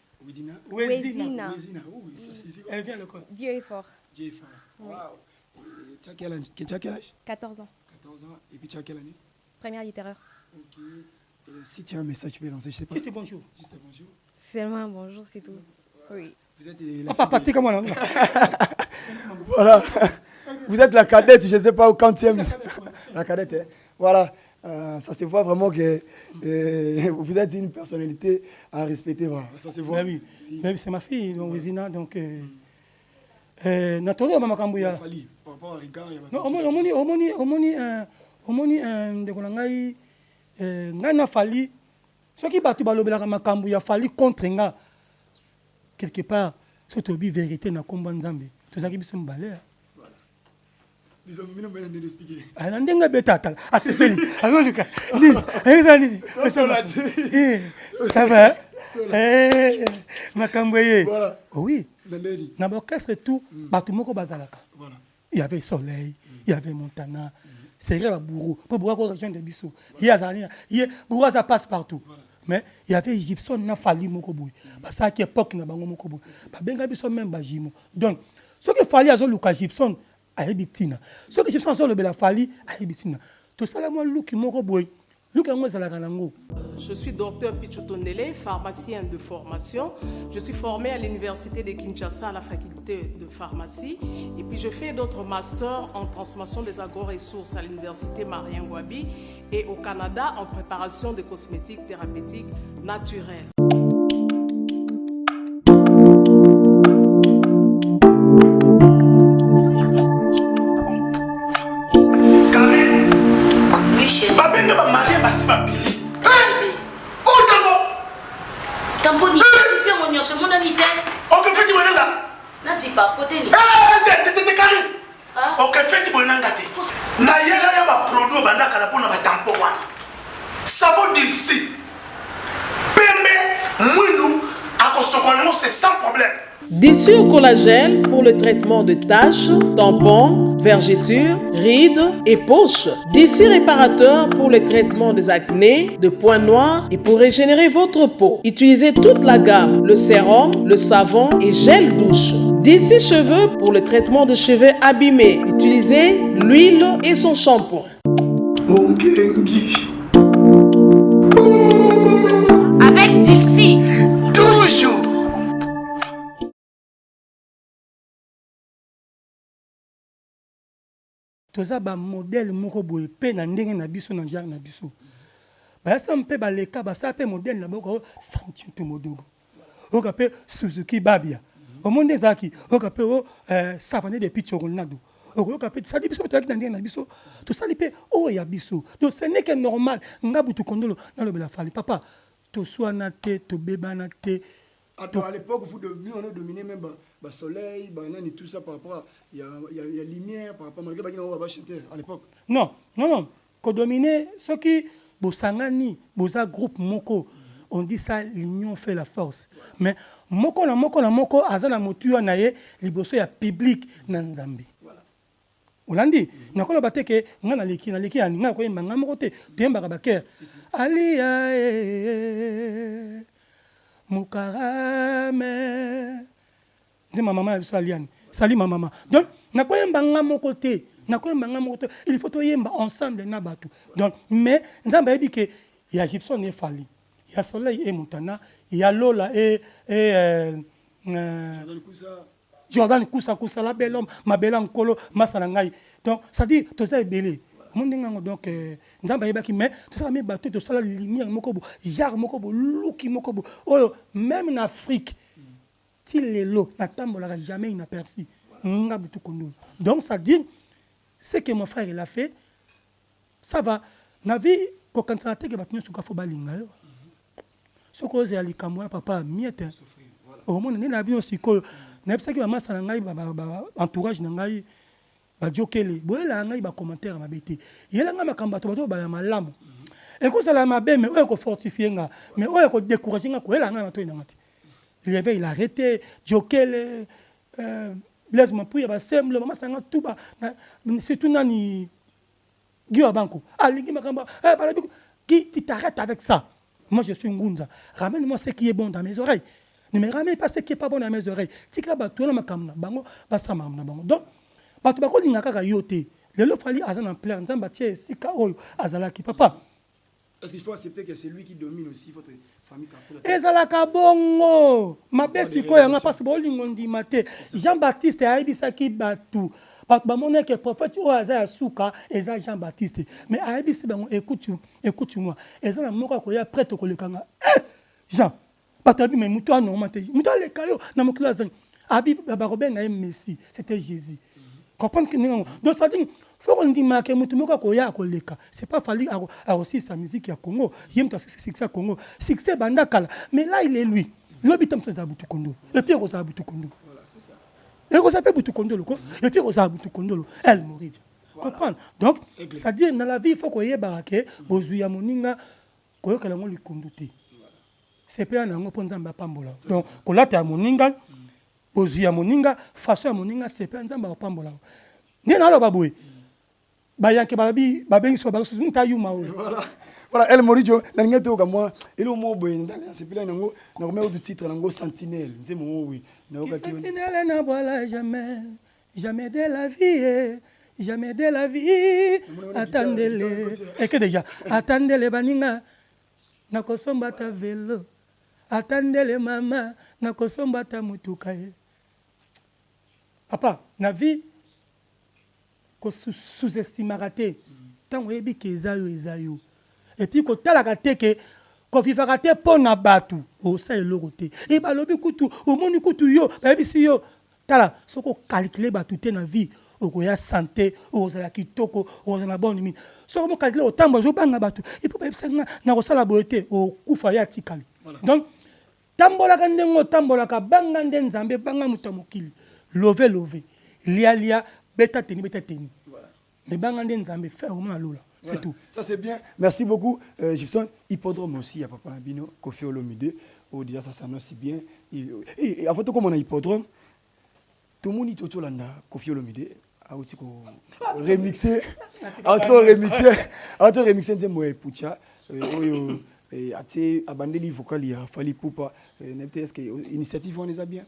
Ouezina. Elle vient de quoi? Dieu est fort. Dieu est fort. Waouh. Tu as quel âge? 14 ans. 14 ans. Et puis tu as quelle année? Première littéraire. Ok. Si tu as un message, tu peux lancer, je sais pas. Juste bonjour. Juste bonjour. Seulement bonjour, c'est tout. Oui. Vous êtes la Papa, parti comme moi. Voilà. Vous êtes la cadette, je ne sais pas au quantième. La cadette, hein. Voilà. Ça se voit vraiment que vous êtes une personnalité à respecter. Voilà. Ça se voit. Oui. C'est ma fille, donc Wezina. Donc, Nathalie, Maman Kambouya. Par rapport à Ricard, il y a Non, omoni ngai na fali soki bato balobelaka makambo ya fali contre nga quelque part so tobi vérité na komba nzambe tozalaki biso mibale na ndenge betata asepeli azoluka nini ça va makambo ye oui na baorchestre tout bato moko bazalaka il y avait Soleil, il y avait Montana, c'est vrai, Bourou. Pour Bourou, région de Bissou. Il y a Bourou, ça passe partout. Mais il y avait Gibson, n'a fallu Mokoboui. Ça qui époque n'a pas Mokoboui. Benga Bissou même Bajimo. Donc, ce qu'il fallait à Lucas Gibson, à Ebitina. Ce que Gibson a le bel fallait à Ebitina. Tout ça, moi, Luki Mokoboui. Je suis docteur Pichotondele, pharmacien de formation. Je suis formé à l'université de Kinshasa à la faculté de pharmacie. Et puis je fais d'autres masters en transformation des agro-ressources à l'université Marien Wabi et au Canada en préparation de cosmétiques thérapeutiques naturelles. D'ici au collagène pour le traitement de taches, tampons, vergetures, rides et poches. D'ici réparateur pour le traitement des acnés, de points noirs et pour régénérer votre peau. Utilisez toute la gamme, le sérum, le savon et gel douche. D'ici cheveux pour le traitement de cheveux abîmés. Utilisez l'huile et son shampoing. Avec Dixie. Toujours. toza ba modèle moko boye pe na ndenge na biso na genre na biso ba sa mpe ba leka ba sa pe modèle na boko Sanchito Modogo oka pe Suzuki Babia au monde zaki oka pe savane de Picho Ronaldo oka pe ça dit biso to na ndenge na biso to sali pe ya biso donc ce n'est que normal ngabu tu kondolo na le bela fali papa to soana te to bebana te. À l'époque, vous dominez même le soleil, tout ça par rapport à il y a lumière par rapport à chanter à l'époque. Non. Qu'on dominer ce qui bosangani, bosa groupe moko, on dit ça l'union fait la force. Mais moko azana motu anaye liboso ya public na Nzambe. Voilà. Olandi, nakona bateke ngana leki ani ngana ko yemba ngamo kote, tuyemba ka baker. Alia Mukarame. Dis ma maman, salut ma maman. Donc, na ko yemba ngamo côté, il faut to yemba ensemble na batu. Donc, mais Nzamba dit que il y a Gibson et Fali, il y a Soleil et Montana, il y a Lola et Jordan Kousa la belle homme, ma belle nkolo, masalangai. Donc, ça dit to ça belé. Donc Nzamba yebaki mais tout ça mais bateau tout ça la lumière mokobo jar mokobo luki mokobo même en Afrique til lelo na tambola jamais inaperçu ngabu tout kondo. Donc ça dit ce que mon frère il a fait ça va na vie ko kantana te ke batnyo suka fo balinga yo ce que c'est ali kamwa papa miete au monde ni na vie aussi ko na bisa ki mama sana ngai entourage na ngai Jokele, boela ngai ba commentaire mabete. Yelanga makamba to bato ba ya malamu. Et ko sala mabe mais o ko fortifier nga, mais o ko décourager nga ko elanga mato inangati. Il a arrêté Jokele Blaise Mapouya ba semble mama sanga tuba c'est tout nani Guy Abanko. Alingi makamba qui t'arrête avec ça. Moi je suis Ngunza. Ramène-moi ce qui est bon dans mes oreilles. Ne me ramène pas ce qui est pas bon dans mes oreilles. Tikla bato na makamba bango ba sama na bango. Donc bato bakolinga kaka yo te lelo fali azana en plein nzamba tie sika oyo azalaki papa Est-ce qu'il faut accepter que c'est lui qui domine aussi votre famille quartier? ezalaka bongo mabe sikoyo yanga mpasi bolingo ndima te Jean-Baptiste ayebisaki bato bamoneke prophète oyo aza ya suka eza Jean-Baptiste mais ayebisi bango écoute moi eza na moko akoya prêtre kolekanga Jean bato abi mais mutu anormal te mutu aleka yo na mokilo azangi abi bakobenga ye Messie c'était Jésus comprendre que donc ça dit faut qu'on dise que mutu moko akoya koleka c'est pas fallu aussi sa musique ya Congo yem ta succès Congo succès banda kala mais là il est lui l'obitam se zabutu kondo et puis rosa butu kondo voilà c'est ça et rosa pe butu kondo le ko et puis rosa butu kondo elle mourit comprendre donc ça dit dans la vie il faut qu'on yeba ke bozuya moninga koyokala ngo likondo te c'est pas nango ponzamba pambola donc kolata ya moninga bozuya moninga façon ya moninga c'est pas nzamba pambola ni na lo baboy bayanke babi babengi so baso muta yuma voilà El Morijo na ngete oka moi elo mo boy ndala c'est pila nango na ko du titre nango sentinelle nze mo oui na oka ki sentinelle na voilà jamais de la vie jamais de la vie attendez-le et que déjà attendez-le baninga na kosomba ta vélo attendez-le mama na kosomba ta mutuka papa na vie ko sous-estimera te tant oyebi ke ezayo et puis ko talaka te ke ko vivaka te pona batu o sa eloko te e balobi kutu o moni kutu yo bayebi si yo tala soko calculer batu te na vie o ko ya santé o za la kitoko o za na bonne mine soko mo calculer o tambo zo banga batu et puis bayebi sanga na ko sala boyete o kufa ya tikali donc tambola ka ndengo tambola ka banga nden nzambe banga mutamokili love lia beta teni. Voilà. Mais bangande nzambe faire vraiment lola. C'est tout. Ça c'est bien. Merci beaucoup Gibson. Hippodrome aussi à Papa Nabino, Kofi Olomide. Oh déjà ça s'annonce si bien. Et avant tout comme on a hippodrome, tout le monde est autour là Kofi Olomide. A aussi remixer. A aussi remixer nzembo e pucha. Oyo et ate abandeli vocal ya Fali Poupa. Est-ce que initiative on les a bien?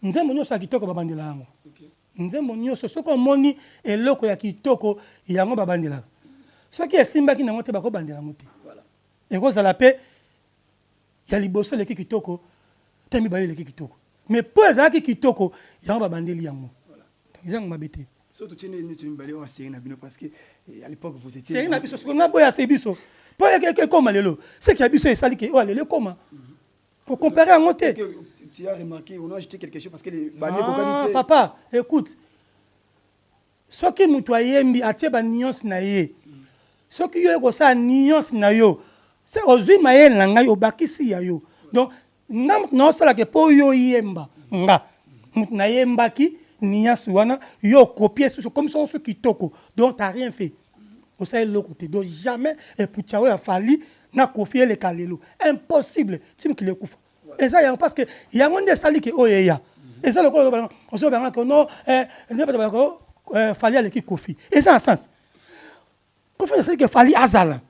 Nzembo nyoso akitoko babandela yango. OK. Nzembo nyoso soko moni eloko ya kitoko yango babandela soki esimbaki nango te bakobandela yango te voilà ekozala pe ya liboso leki kitoko te mibale leki kitoko mais po ezalaki kitoko yango babandeli yango voilà donc ezango mabe te surtout tiene ni tu mibale wa série na bino parce que à l'époque vous étiez série na biso soko na boya se biso po yeke koma lelo c'est ki ya biso esali ke o lelo koma pour comparer en côté. Tu as remarqué, on a acheté quelque chose parce que les papa, écoute. Ce qui nous toyembi atie ba nuance na ye. Ce qui yo ko sa nuance na yo. C'est ozui maye nanga yo bakisi ya yo. Donc non sala ke po yo yemba. Nga. Na yemba ki nuance wana yo copier comme son ce qui toko. Donc t'as rien fait. Au ça le côté. Donc jamais et puchawe a fallu na confier les kalelo impossible tim ki le kufa et ça parce que il y a monde sali que oyeya et ça le ko on se banga que non ne pas ko fallait aller qui kofi et ça en sens kofi c'est que fallait azala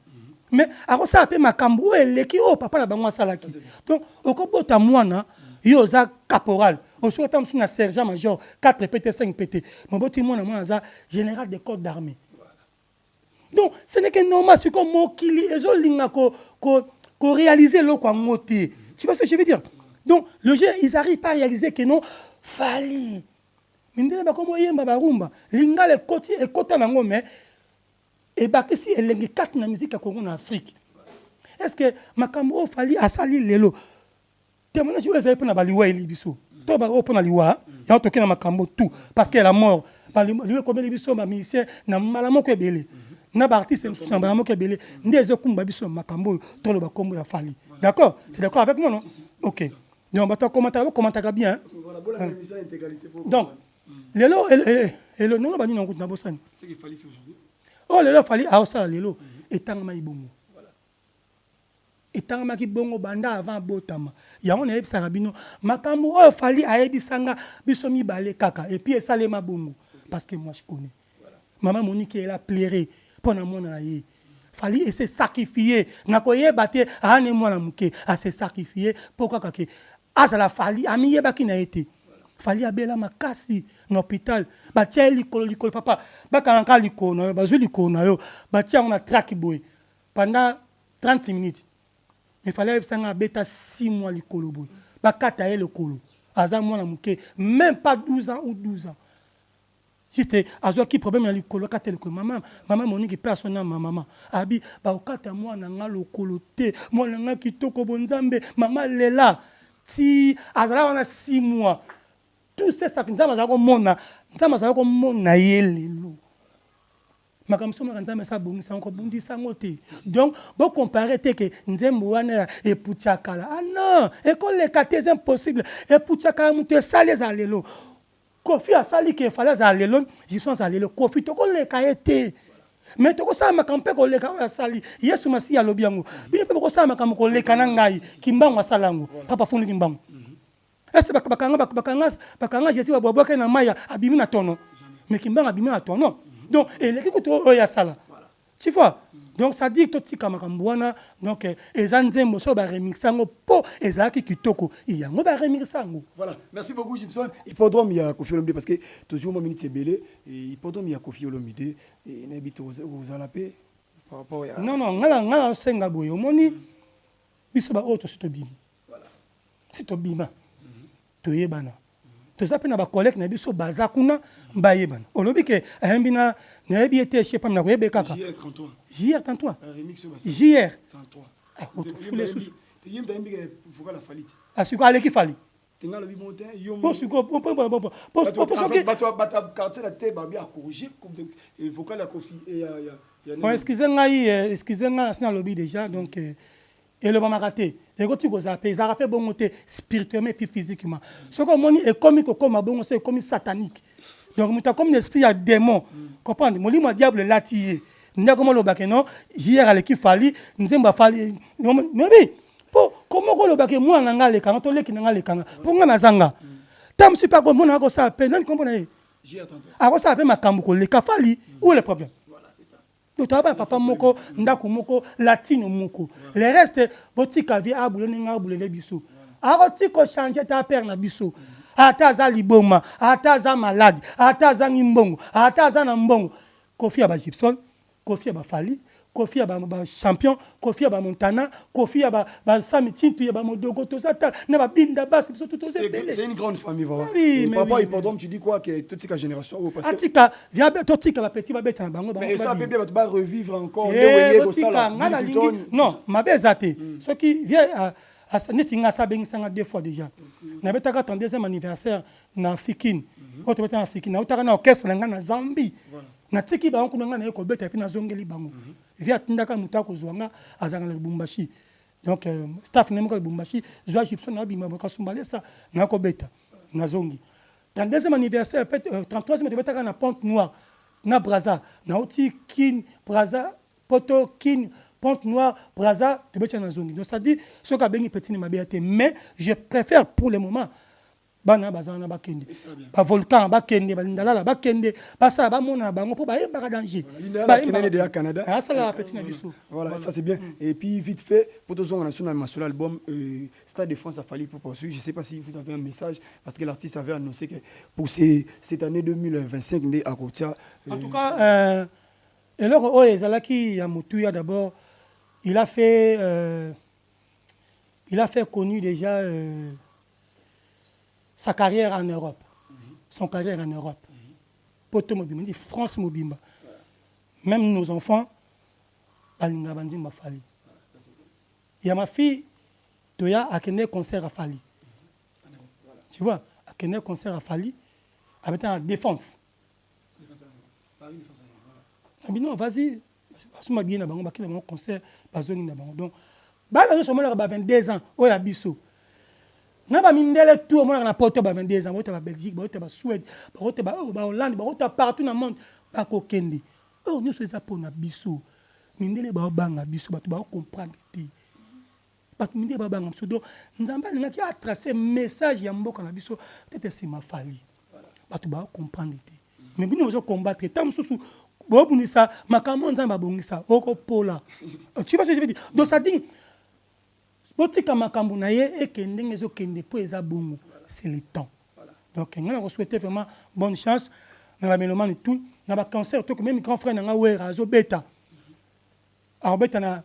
mais ako ça pe makambo ele ki o papa na bango salaki donc okobota mwana yo za caporal on se attend sur na sergent major 4 pt 5 pt mon boti mwana mwana za général des corps d'armée. Donc, ce n'est que normal, c'est comme moi qui réaliser le quoi moté. Tu vois ce que je veux dire? Donc, le jeu, ils n'arrivent pas à réaliser que non, fallait. Mais nous avons comme yemba barumba, linga le côté et côté nango mais et bah que si elle est quatre na musique à Congo en Afrique. Est-ce que makambo fallait à sali lelo? Témoignage où est-ce que na baliwa elibiso? Toi ba open aliwa, ya toke na makambo tout parce qu'elle est mort. Baliwa comme elibiso ma musicien na malamo ko belé. Na artiste c'est vraiment que belé ndezo kumba biso makambo tolo ba kombo ya fali d'accord tu es d'accord avec moi non OK donc ba to commenter bien voilà bonne émission intégralité pour donc lelo le non ba ni na ngouti na bosani c'est qu'il fallait faire aujourd'hui oh lelo fali a osala lelo etangama ibongo voilà etangama ki bongo banda avant botama yango na yebisa bino makambo o fali a yebisanga biso mibale kaka et puis esalema bongo parce que moi je connais maman Monique elle a pleuré pendant mon année. Fallait se sacrifier. Na koye baté ane mwana muke a se sacrifier pourquoi kake azala fali ami yeba ki na été. Fallait abela makasi na hôpital. Batia likolo papa. Ba kanka likolo na yo bazwi likolo na yo. Batia on a track boy. pendant 30 minutes. Il fallait que ça bêta 6 mois le colo. Bakata le colo. Même pas 12 ans ou 12 ans. Juste azo qui problème ya likolo kata le colo. Maman monique personne maman. Abi ba okata moi na nga le colo te. Moi na nga kitoko bonzambe. Maman lela. Ti azala wana 6 mois. Tout ça ça nzama za ko mona. Nzama za ko mona yelelo. Makamso makanzama sa bongisa ko bundisa ngote. Donc bon comparer te que nzembo wana e putiakala. Ah non, et qu'on les quatre c'est impossible. Et putiakala muté salé za lelo. Kofi a sali ke fallait za lelo, j'y sont za lelo. Kofi to ko le kaete. Mais to ko sa makampe ko le ka sali. Yesu masi ya lobiango. Bini pe ko sa makam ko le kanangai kimbango salango. Papa fundi kimbango. Est-ce bakanga Jésus wa boboka na maya abimi na tono. Mais kimbango abimi na tono. Donc, et les gens ya sala. Tu vois? Donc, ça dit que tout ce makambuana, donc, les anzembo so ba remixango po ezaki kitoko. Il y a ngo ba remixango. Voilà. Merci beaucoup Gibson. Hippodrome il y a Kofi Olomide parce que toujours mon minute c'est belé et hippodrome il y a Kofi Olomide et n'habite aux alapé par rapport à Non, ngala senga boyo moni biso ba auto sito bimi. Voilà. Sito bima. To yebana. To zape na ba collègue na biso baza kuna bayebana. Olobi ke ahembina na yebi ete chez pam na koyebe kaka. JR33. JR33. Ah, fule sous. Te yemba yembi ke foka la faliti. Asiko ale ki fali. Tenga lobi monter yo. Bon siko bon. Bata quartier la te ba bien corriger comme et vocal la Kofi et ya. Bon excusez-moi sina lobi déjà donc et le mama raté et quand tu go zapper ça rappelle bon monter spirituellement et puis physiquement ce que moni est comme bon c'est comme satanique donc muta comme un esprit à démon comprendre moli mo diable latié nda comme le baké non hier à l'équipe fali nzemba fali mais oui pour comment ko le baké moi nanga le kana to le kinanga le kana pour nga nazanga tam super comme on a ko ça appelle non comprendre j'ai attendu a ko ça appelle makambo ko le kafali où est le problème. Papa moko ndako moko latino moko le reste botika vi abule ninga abule le biso aroti ko changer ta père na biso ata za liboma ata za malade ata za ngimbongo ata za na mbongo Kofi aba Gibson Kofi aba Fali Kofi aba champion Kofi aba Montana Kofi aba Samitin tu aba Modogo to ça na ba binda bas biso tout c'est une grande famille voilà. Oui, papa hippodrome tu dis quoi que toute cette génération parce que atika via totika ba petit ba beta na bango mais ça peut bien ba revivre encore non ma bezate ce qui vient à Nissinga Sabenganga 2 fois déjà. Na betaka ton deuxième anniversaire na Fikine. Quand tu beta na Fikine, na utaka na orchestre na Zambie. Na tiki ba onku na ko beta puis na zongeli bango. Via tindaka mutako zwanga azanga na Lubumbashi. Donc staff na moko Lubumbashi, Zoa Gibson na bima ka sumbale ça na ko beta na zongi. Dans deuxième anniversaire 33e tu betaka na Pont Noir na Brazza, na uti Kin Brazza, Poto Kin Pont Noir, Brazza, tu peux na zone. Donc ça dit, ce qu'a béni petit ma béate, mais je préfère pour le moment. Bana bazana bakende. Ba volcan bakende, ba lindala bakende, ba ça ba mona bango pour ba yeba danger. Ba kenene de Canada. Ah ça la petit na biso. Voilà, ça c'est bien. Et puis vite fait, pour tous on a sur l'album Stade de France a fallu pour poursuivre. Je sais pas si vous avez un message parce que l'artiste avait annoncé que pour cette année 2025 né à Kotia. En tout cas et alors Ezalaki Yamutuya d'abord il a fait connu déjà sa carrière en Europe. Son carrière en Europe. Poto Mobimba, dit France Mobimba. Même nos enfants, Balinga Bandi Mafali. Il y a ma fille, Toya, a qu'un concert à Fali. Tu vois, a qu'un concert à Fali, avec la défense. Non, vas-y. Je suis bien un concert, donc, je suis 22 ans, au Abisso. Je suis tout le monde porte 22 ans, au Belgique, au Suède, au Hollande, partout dans le monde. Oh, nous sommes pour Abisso. Mindele ba banga biso ba comprendre te. Ba mindele ba banga biso donc nzamba ngaki a tracé message ya mboka na biso peut-être c'est ma fali. Ba tu ba comprendre te. Mais bino zo combattre tam susu bo bunisa makambo nzamba bongisa oko pola. Tu vois ce que je veux dire? Donc ça dit botika makambo na ye et que ndenge zo kende po eza bongo, c'est le temps. Donc ngana ko souhaiter vraiment bonne chance na ba mélomane tout na ba concert to que même grand frère na nga wera zo beta. arbetana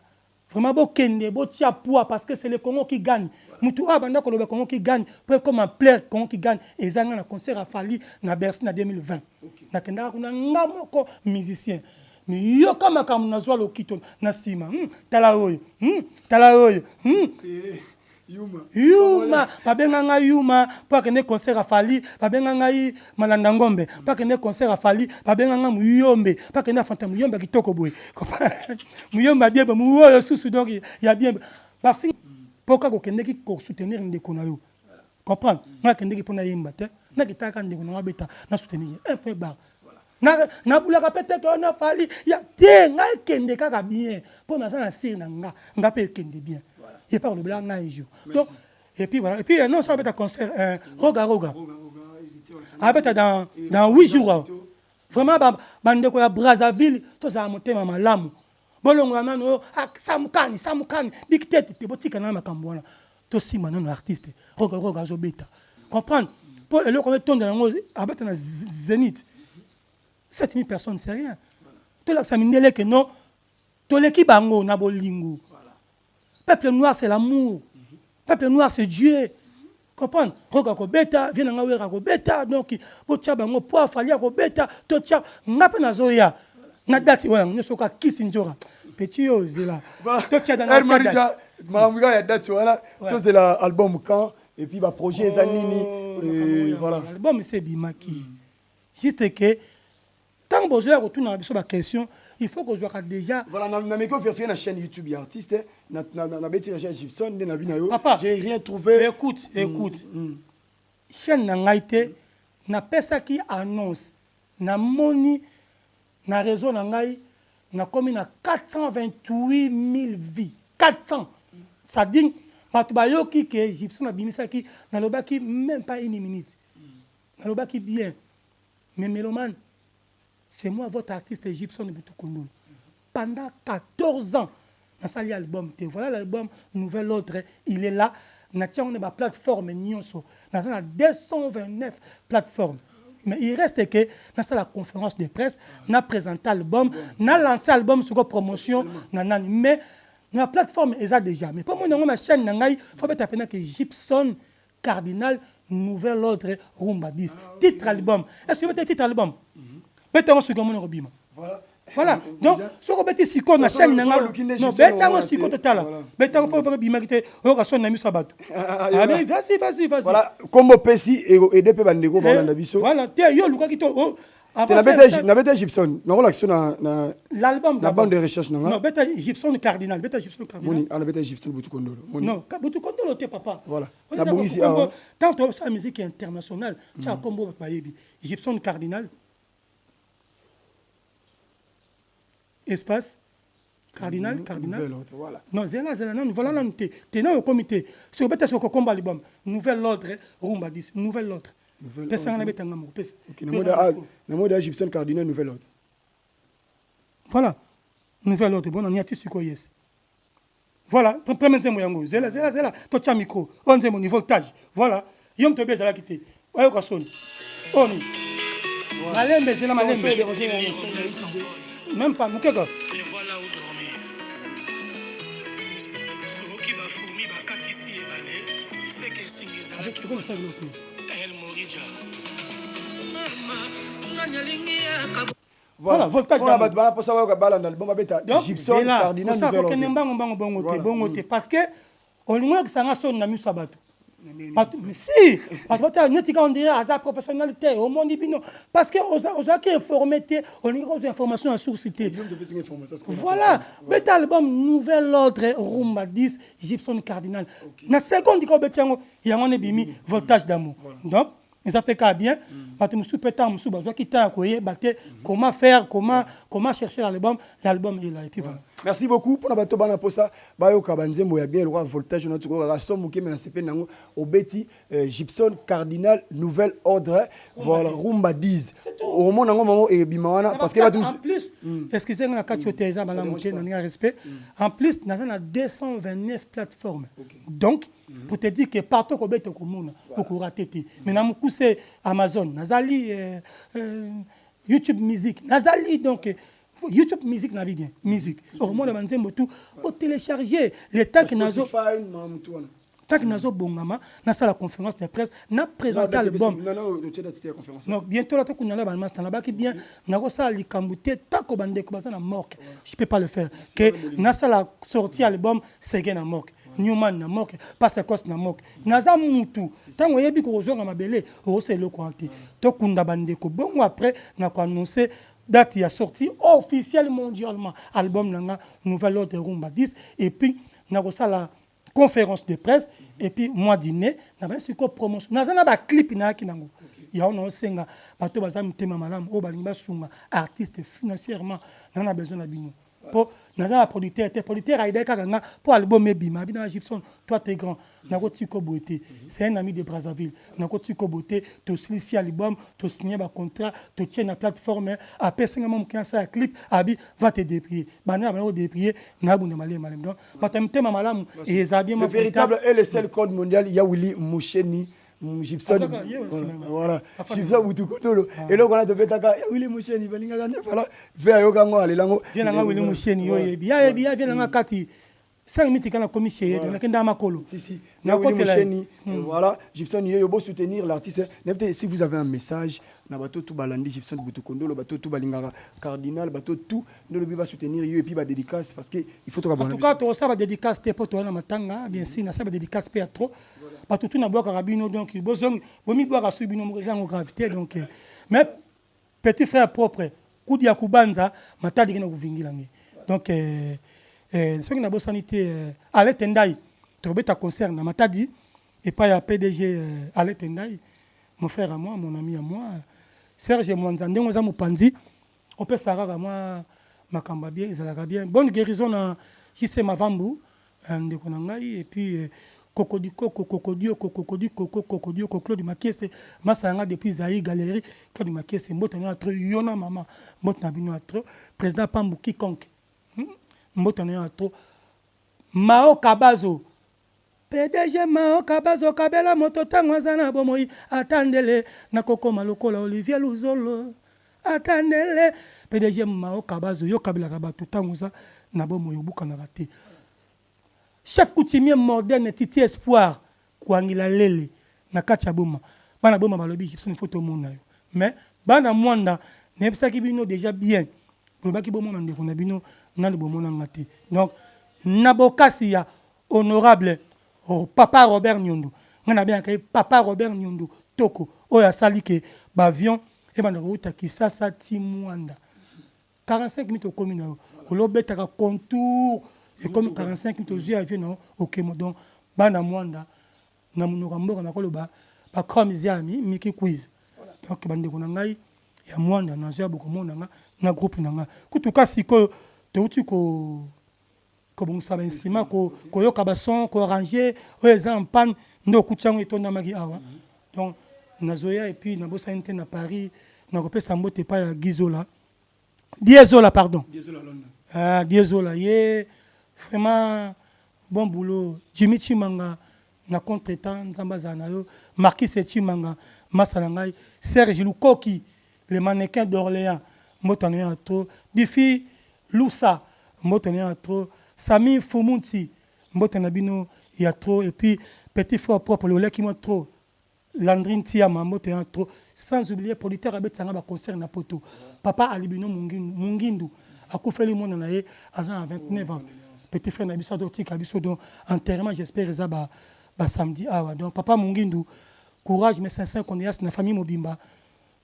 vraiment bokende botia poids parce que c'est le Congo qui gagne mutu abanda ko le Congo qui gagne pour comme un plaire Congo qui gagne et zanga na concert à Fali na Bercy na 2020 na kenda kuna ngamoko musicien mais yo kama kama na zwa lokito na sima tala oyo Yuma babenganga Yuma pour que ne concert à Fali babenganga yi Malanda Ngombe pour que ne concert à Fali babenganga Muyombe pour que ne fanta Muyombe kitoko boy Muyombe bien muyo susu donc il y a bien ba fin pour que kende ki ko soutenir ndeko na yo comprendre na kende ki pona yimba te na kitaka ndeko na beta na soutenir un peu bas na bulaka pete ko na Fali ya te nga kende kaka bien pour na ça sir na nga pe kende bien. Il parle de blanc jour. Donc, et puis voilà. Et puis non, ça va être un concert. Roga. Dans 8 jours. Vraiment, bande de Brazzaville, tout ça a monté ma malam. Bolonga nano, samukani, big tête, tu botti kana makambwana. Tout si maintenant artiste. Roga zobeta. Comprendre? Pour le qu'on tourne dans la avec un zénith. 7000 personnes, c'est rien. Tout là, ça m'a que non. Tout l'équipe bango na bolingo. Peuple noir, c'est l'amour. Peuple noir, c'est Dieu. Comprendre? Roga beta, viens nga wera beta, donc botia bango po falia ko beta, to tia ngapa na zoya. Na date wa nyosoka kisinjora. Petit ozela. To tia dans la date. Mamuga ya date voilà. To c'est l'album quand et puis ba projet Zanini voilà. L'album c'est Bimaki. Juste que tant que besoin retourner sur la question, il faut que je sois déjà. Voilà, na meko faire na chaîne YouTube artiste, na beti recherche Gibson, na binayo. Papa, j'ai rien trouvé. Écoute. Chaîne na ngaité, na pesa qui annonce, na moni, na réseau na ngai, na commis na 428 000 vies. 400. Ça dit, patubayo qui que Gibson na bimisa qui, na lobaki même pas une minute. Na lobaki bien. Mais mélomane. C'est moi, votre artiste égyptien de Butukundu. Pendant 14 ans, dans cet album, voilà l'album Nouvelle Ordre, il est là. On a une plateforme, dans 229 plateformes. Mais il reste que dans la conférence de presse, on a présenté l'album, on a lancé l'album sur la promotion, mais la plateforme est là déjà. Mais pour moi, dans ma chaîne, il faut mettre que Gibson Cardinal Nouvelle Ordre Rumba 10. Titre album. Est-ce que vous avez titre album? Voilà. Donc, ce que vous avez dit, c'est la chaîne. Non, c'est total. Vas-y. Voilà, comme vous Pessi et des Bandego, voilà, Nabeta Gibson, l'album la bande de recherche. Non, Beta Gibson Cardinal. On a Beta Gibson Butukondolo. Non, Butukondolo, t'es papa. Voilà. Tant que la musique internationale, tu as combo Gibson Cardinal. Espace Cardinal. Voilà. Non, non, voilà là, t'es dans le comité. Si vous êtes sur le combat, l'album, Nouvelle Ordre, Rumba 10, Nouvelle Ordre. Gibson Cardinal, Nouvelle Ordre. Voilà. Nouvelle Ordre. Bon, on y a tissu quoi, yes. Voilà. Premier zémo yango. Zela. Toi, tu as micro. On zémo ni voltage. Voilà. Yom te beza la quitter. Ouais, quoi sonne. On y. Malembe, zela, malembe. Même pas, Moukega. Et voilà où dormir. Ce qui m'a fourmi, ma carte ici et balai, c'est que c'est El Morija. Voilà, voltage. Donc, Gibson Cardinal Nouvelle Ordre. Parce que on lui que ça n'a sonné na misabato. Mais si, on dirait à sa professionnalité, au monde bino, parce que on a qui informé, on a des informations à source. Voilà, cet album Nouvelle Ordre Rumba 10, Gibson Cardinal. Na seconde il y a un bimi voltage d'amour. Donc ils appellent bien, comment faire, comment chercher l'album est là. Et puis voilà. Merci beaucoup pour la bateau bana posa bayo kabanzembo ya bien le roi voltage on a tout la somme qui mais c'est nango obeti Gibson Cardinal Nouvelle Ordre voilà Rumba 10 au moment nango maman et bimawana parce que en plus excusez-moi quand tu es à la montée dans respect en plus dans 229 plateformes donc pour te dire que partout au bête au monde au raté mais na c'est Amazon nazali YouTube musique nazali donc YouTube musique na bien musique au monde manzembo tout au télécharger les temps que nazo tant que nazo bongama na la conférence de presse na présenter l'album non bientôt là to kunala ba master na ba ki bien na ko ça likambute tako bande ko basa na morque je peux pas le faire que na la sortie album c'est na morque Newman na moke passe cos na moke naza mutu tango yebi ko zonga mabele o se le kwanti to kunda bande ko bon après na ko annoncer date ya sortie officielle mondialement album nanga nouvelle ordre de rumba 10 et puis na ko la conférence de presse et puis moi dîner na ba siko promotion naza na ba clip na kinango ya on senga bato baza mutema malamu o balinga sunga artiste financièrement na besoin na bino pour naza producteur aide kanga pour album bima bina Gibson toi t'es grand nako tiko beauté c'est un ami de Brazzaville nako tiko beauté to slici album to signer ba contrat to tient na plateforme après singa mon kansa clip abi va te déprier bana ba déprier na bunde malem donc batamte malamu et zabien le véritable et le seul code mondial ya Willy Moucheni Gibson voilà Gibson Butukotolo et là on a de betaka Willy Moucheni balinga kana voilà vers yoga ngo alelango viens nga Willy Moucheni yo bien viens nga kati 5 minutes kana commissaire na kenda makolo si na Willy Moucheni voilà Gibson yo beau soutenir l'artiste si vous avez un message na bato tout balandi Gibson Butukondolo bato tout balinga cardinal bato tout ne le va soutenir yo et puis ba dédicace parce que il faut to en tout cas to ça ba dédicace te poto na matanga bien sûr na ça ba dédicace pe trop bato tout na boka rabino donc bozong bomi boka subino mo en gravité donc mais petit frère propre kudi ya kubanza matadi kena kuvingila ngi donc ce qui n'a pas sanité à Tendai tu veux ta concert na matadi et pas ya PDG à Tendai mon frère à moi mon ami à moi Serge Mwanzande ngoza mupanzi on peut sarara moi makamba bien ezalaka bien bonne guérison na Kise Mavambu ndeko na ngai et puis Kokodio Claude Makiese masanga depuis Zaï Galerie Claude Makiese mboto na trop yona mama mboto na bino trop président Pambu quiconque mboto na trop Mao Kabazo PDG Mao Kabazo kabela moto tango zana bomoi atandele na kokoma lokola Olivier Luzolo atandele PDG Mao Kabazo yo kabela kabatu tango za na bomoi obuka na raté chef coutumier moderne Titi Espoir kuangila lele na kati ya boma bana boma balobi Gibson photo mona yo mais bana mwanda nebisaki bino déjà bien pour baki bomona ndeko na bino na bomona ngati donc nabokasi ya honorable papa Robert Nyondo ngana bien kay papa Robert Nyondo toko oya sali ke bavion e bana ruta Kisasa Timwanda 45 minutes au commune olobetaka contour et comme 45 minutes aux yeux avion OK donc bana mwanda na munoka mboka na koloba ba comme ziami miki quiz donc bande ko ngai ya mwanda na zia boko mona na groupe nanga kutuka siko te uti ko bon ça bensima ko yoka ba son ko ranger o exemple pan ndo kutsango etonda maki awa donc nazoya et puis na bosa inte na Paris na ko pesa mbote pa ya Diesola pardon Diesola ye vraiment bon boulot Jimmy Chimanga na contre-temps nzamba zanayo Marquis Chimanga masalangai Serge Lukoki le mannequin d'Orléans motane ya trop Difi Loussa motane ya trop Sami Fumunti motane bino ya trop et puis petit frère propre le qui moi trop Landrine Tiama motane ya trop sans oublier producteur abetsanga ba concert na poto papa Alibino Mungindu akufeli mona na ye à 29 ans petit frère Nabiso Dotika Abiso donc enterrement j'espère ça ba samedi donc papa Mungindu courage mais sincère qu'on est na famille Mobimba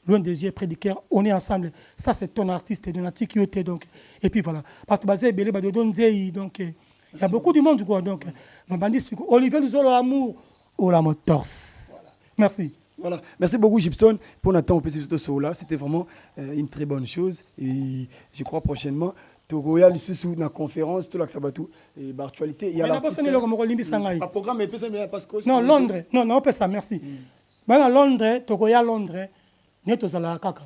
loin des yeux près du cœur on est ensemble ça c'est ton artiste de Natikioté donc et puis voilà parce basé belé ba donzei donc il y a beaucoup de monde quoi donc on bandit Olivier Luzolo amour ou la motors merci. Voilà, merci beaucoup Gibson pour notre petit là, c'était vraiment une très bonne chose et je crois prochainement Togoya sous la conférence tout l'axabatou et actualité il y a l'artiste pas programme mais parce que non Londres non pas ça merci bana Londres Togoya Londres neto zala kaka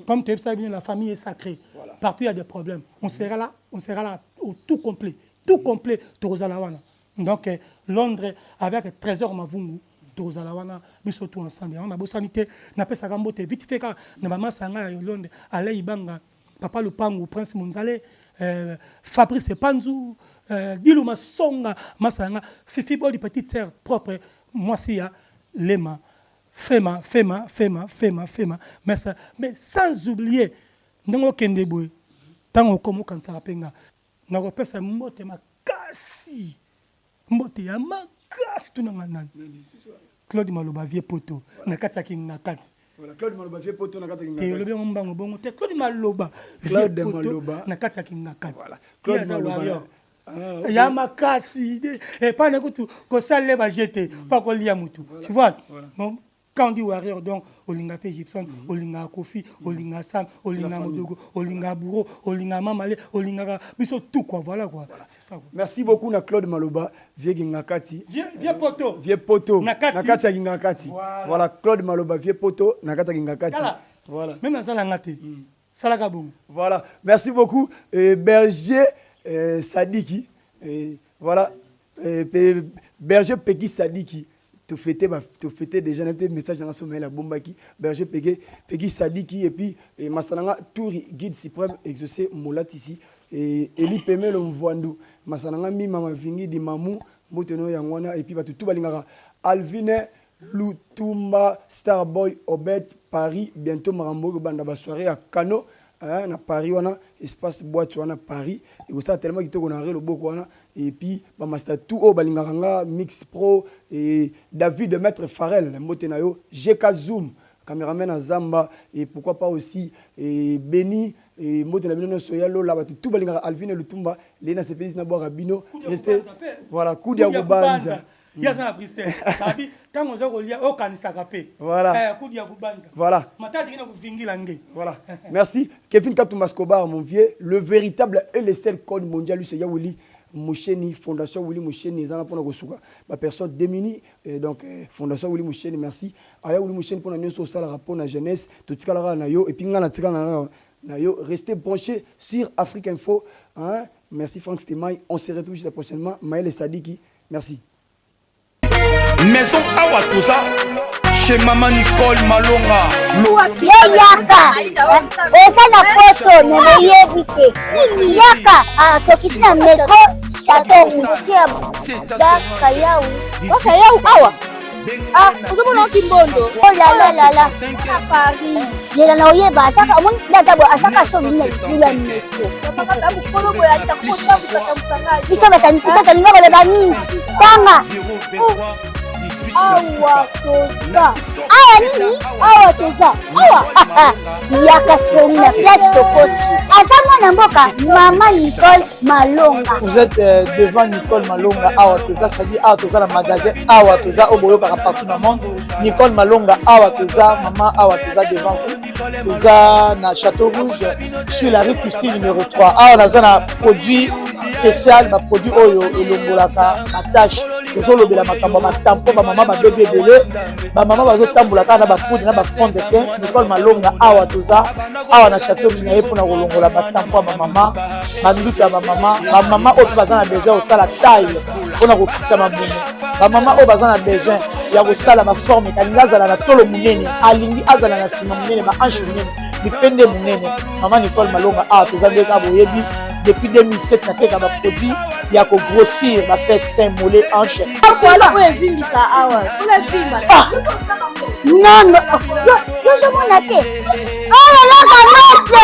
comme tu sais bien la famille est sacrée partout il y a des problèmes on sera là au tout complet Togozala wana donc Londres avec Trésor Mavungu Togozala wana biso tout ensemble on a beau sanité na pesa kambote vite fait ka na mama sanga ya Londres allez ibanga Papa Lupango, Prince Monzale, Fabrice Panzou, Dilou Masonga, Masanga, Fifi Boli, petite sœur propre, moi si Lema, Fema, mais sans oublier, Nango Kendeboy, Tango Komo Kansarapenga, Nango Pesa Mote Makasi, Mote Yamakasi, tout nan. Claude Maloba, vieux poteau, Nakatsa King Nakati. Voilà, Claude Maloba, vieux poteau, Nakatsa King Nakati. Claude Maloba, vieux poteau, Nakatsa King Nakati. Voilà, Claude Maloba. Yamakasi, et pas n'importe quoi, ça lève à jeter, pas qu'on lit à Moutou. Tu vois? Quand on dit warrior, donc, Olinga P. Gibson, Olinga Kofi, Olinga Sam, Olinga Modogo, Olinga Bourreau, Olinga Mamale, Olinga Bisso, tout quoi, voilà quoi. C'est ça. Merci beaucoup, Claude Maloba, vieux Gingakati. Vieux poteau. Vieux poteau. Nakati Gingakati. Voilà, Claude Maloba, vieux poteau, Nakati Gingakati. Voilà. Même dans la ngate. Salagabou. Voilà. Merci beaucoup, Berger Sadiki. Voilà, Berger Peki Sadiki. Tu fêtais déjà un message dans ce mail à Bombaki, Berger Peggy Sadiki, et puis Massananga Touri, guide suprême exaucé Molat ici, et Eli Pemel Mvwandu, Massananga Mi Mama Vingi di Mamou, Moteno Yangwana, et puis tout Balingara, Alvine, Lutumba, Starboy, Obed, Paris, bientôt Marambo, Banda soirée à Kano, à Paris, on a espace boîte, on a Paris, et ça tellement qu'il y a le beau et puis Bamasta tout au Balingaranga, Mix Pro, et David de Maître Farel, Motenayo, GK Zoom, caméraman à Zamba, et pourquoi pas aussi, et Benny, et Motenabino Soyalo, là, tout Balingara, Alvin et Lutumba, Lena Sepédis Nabo Rabino, resté, voilà, Koudia Goubanza. Il y a ça à Bruxelles. Quand on a au Kanisakapé. Voilà. Voilà. Voilà. Merci. Kevin Katoumaskobar, mon vieux, le véritable et le seul code mondial, lui, c'est Yaouli Moucheni, Fondation Willy Moucheni, ils en ont pour nous ma personne démunie, donc Fondation Willy Moucheni, merci. Aya Willy Moucheni pour nous sur la rapport la jeunesse, tout ce qu'on a nayo et puis on a nayo, restez branchés sur Afrique Info. Hein? Merci Franck Stemay, on se retrouve jusqu'à prochainement. Maël Sadiki, merci. Maison Awatuza, chez Maman Nicole Malonga. Yaka, esa na poto nebeyebite. Yaka, tokisina metro Château Wakayau awa. Uzomona Kimbondo. Oh la. Paris. Jela na oyeba asaka omoni ndazabo asaka so bine lula metro. Sapaka bukolo boya takota busaka. Bisa tani ngaba ba nini. Tanga. Awa toza. Awa nini? Awa toza. Awa. Yaka soni na place Tokoti. Asama na mboka Maman Nicole Malonga. Vous êtes devant Nicole Malonga. Awa toza, c'est-à-dire Awa toza le magasin. Awa toza au boyo partout dans le monde. Nicole Malonga. Awa toza, maman Awa toza devant vous. Toza na Château Rouge sur la rue Custine numéro 3. Awa naza na produit spécial, ma produit oyo elongolaka attache. Tozolobela makambo matampo ba mama ba bébé belé ba mama bazotambolaka na ba poudre na ba fond de teint. Nicole Malonga Awa toza awa na Château Minaye pour na kolongola batampo ba mama banduka ba mama oyo bazana besoin osala taille pour na kokita mabumu ba mama oyo bazana besoin ya kosala ma forme kalinga azala na tolo munene alingi azala na sima munene ba hanche munene bipende munene. Maman Nicole Malonga Awa toza ndeka boyebi depuis 2007 na teka ba produit ya ko grossir ba fait sein mollet hanche. Voilà où est vindi ça awa. Non, yo somona te. Oh la kamate.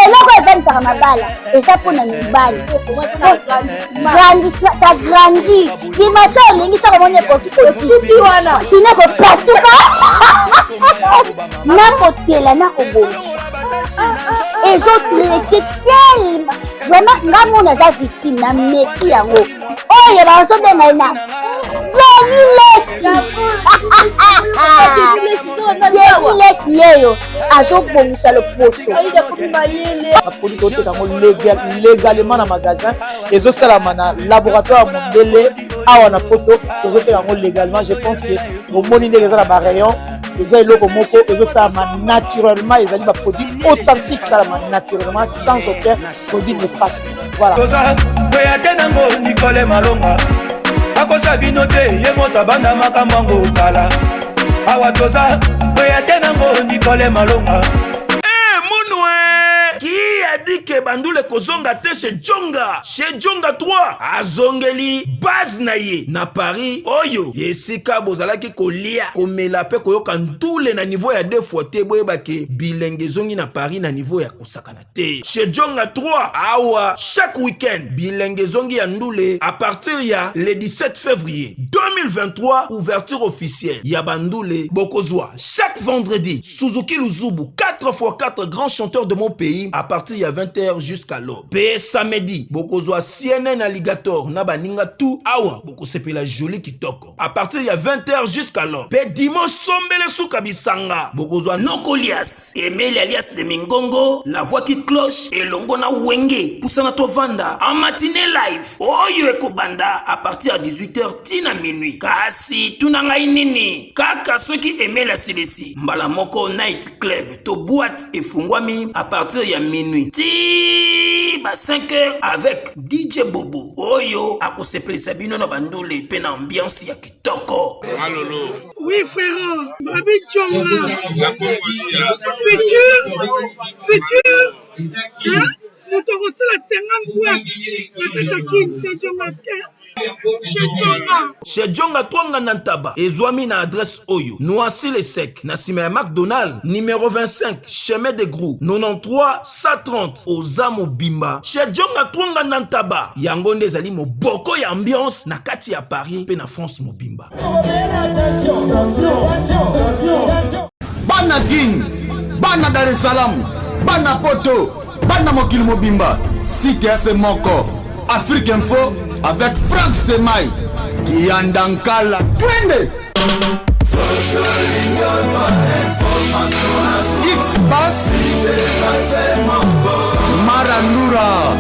Eloko evensaka mabala. Esa pona mibali. Grandissement, ça grandit. Dimension olingi saka mone koki koki wana. Sine ko pasuka. Na kotela na kobonisa. Ezotraité tellement. Vraiment, ngamona za victime na meki yango. Oye bazobenga na Lesi yeyo azobongisa le poso. Produit côté dans légalement dans magasin et osala na laboratoire mondele awa na poto tozote yango légalement. Je pense que au moni ndenge za ba rayon les eloko moko ezosala naturellement, ils ont des produits authentiques naturellement sans aucun produit néfaste. Voilà. Nicole Malonga akosa bino te ye moto banda makambo ngo kala awa toza oya tenango Nicole Malonga munwe dit que bandule kozonga te chez Djonga 3 azongeli base na ye na Paris oyo esika bozalaki kolia komela pe koyoka ntule na niveau ya 2 fois te boyebake bilenge zongi na Paris na niveau ya kosakana te chez Djonga 3 awa chaque week-end bilenge zongi ya ndule à partir ya le 17 février 2023 ouverture officielle ya bandule bokozwa chaque vendredi Suzuki Luzubu 4x4 grands chanteurs de mon pays à partir ya 20h jusqu'à l'aube. Pe samedi bokozwa CNN Alligator na baninga tout awa bokosepela joli kitoko à partir ya 20h jusqu'à l'aube. Pe dimanche sombele suka bisanga bokozwa Nokolias Emeli alias de Mingongo la voix qui cloche elongo na wenge pusana tovanda en matinée live oyo ekobanda à partir ya 18h tina minuit kasi tunanga inini kaka soki Emeli asilesi mbala moko night club to boîte efungwami à partir ya minuit ti ba 5h avec DJ Bobo oyo akosepelisa bino na bandule pe na ambiance ya kitoko. Malolo. Oui frère, Babi Djonga. La Congolia. Futur. Hein? Nous te reçons la 50 boîtes. La Katakin, c'est Djonga. Chez Djonga Twanga Nantaba ezwami na adresse oyo Noisy le Sec na sima ya McDonald numéro 25 chemin de Grou 93 130 Ozamo Bimba. Chez Djonga Twanga Nantaba yango nde ezali moboko ya ambiance na kati ya Paris pe na France mobimba. Bana King, Bana Dar es Salaam, Bana Poto, Bana mokili mobimba, CTF Moko, Afrique Info avec Frank Stemai, Yandankala, Twende. X-Bass, Marandura,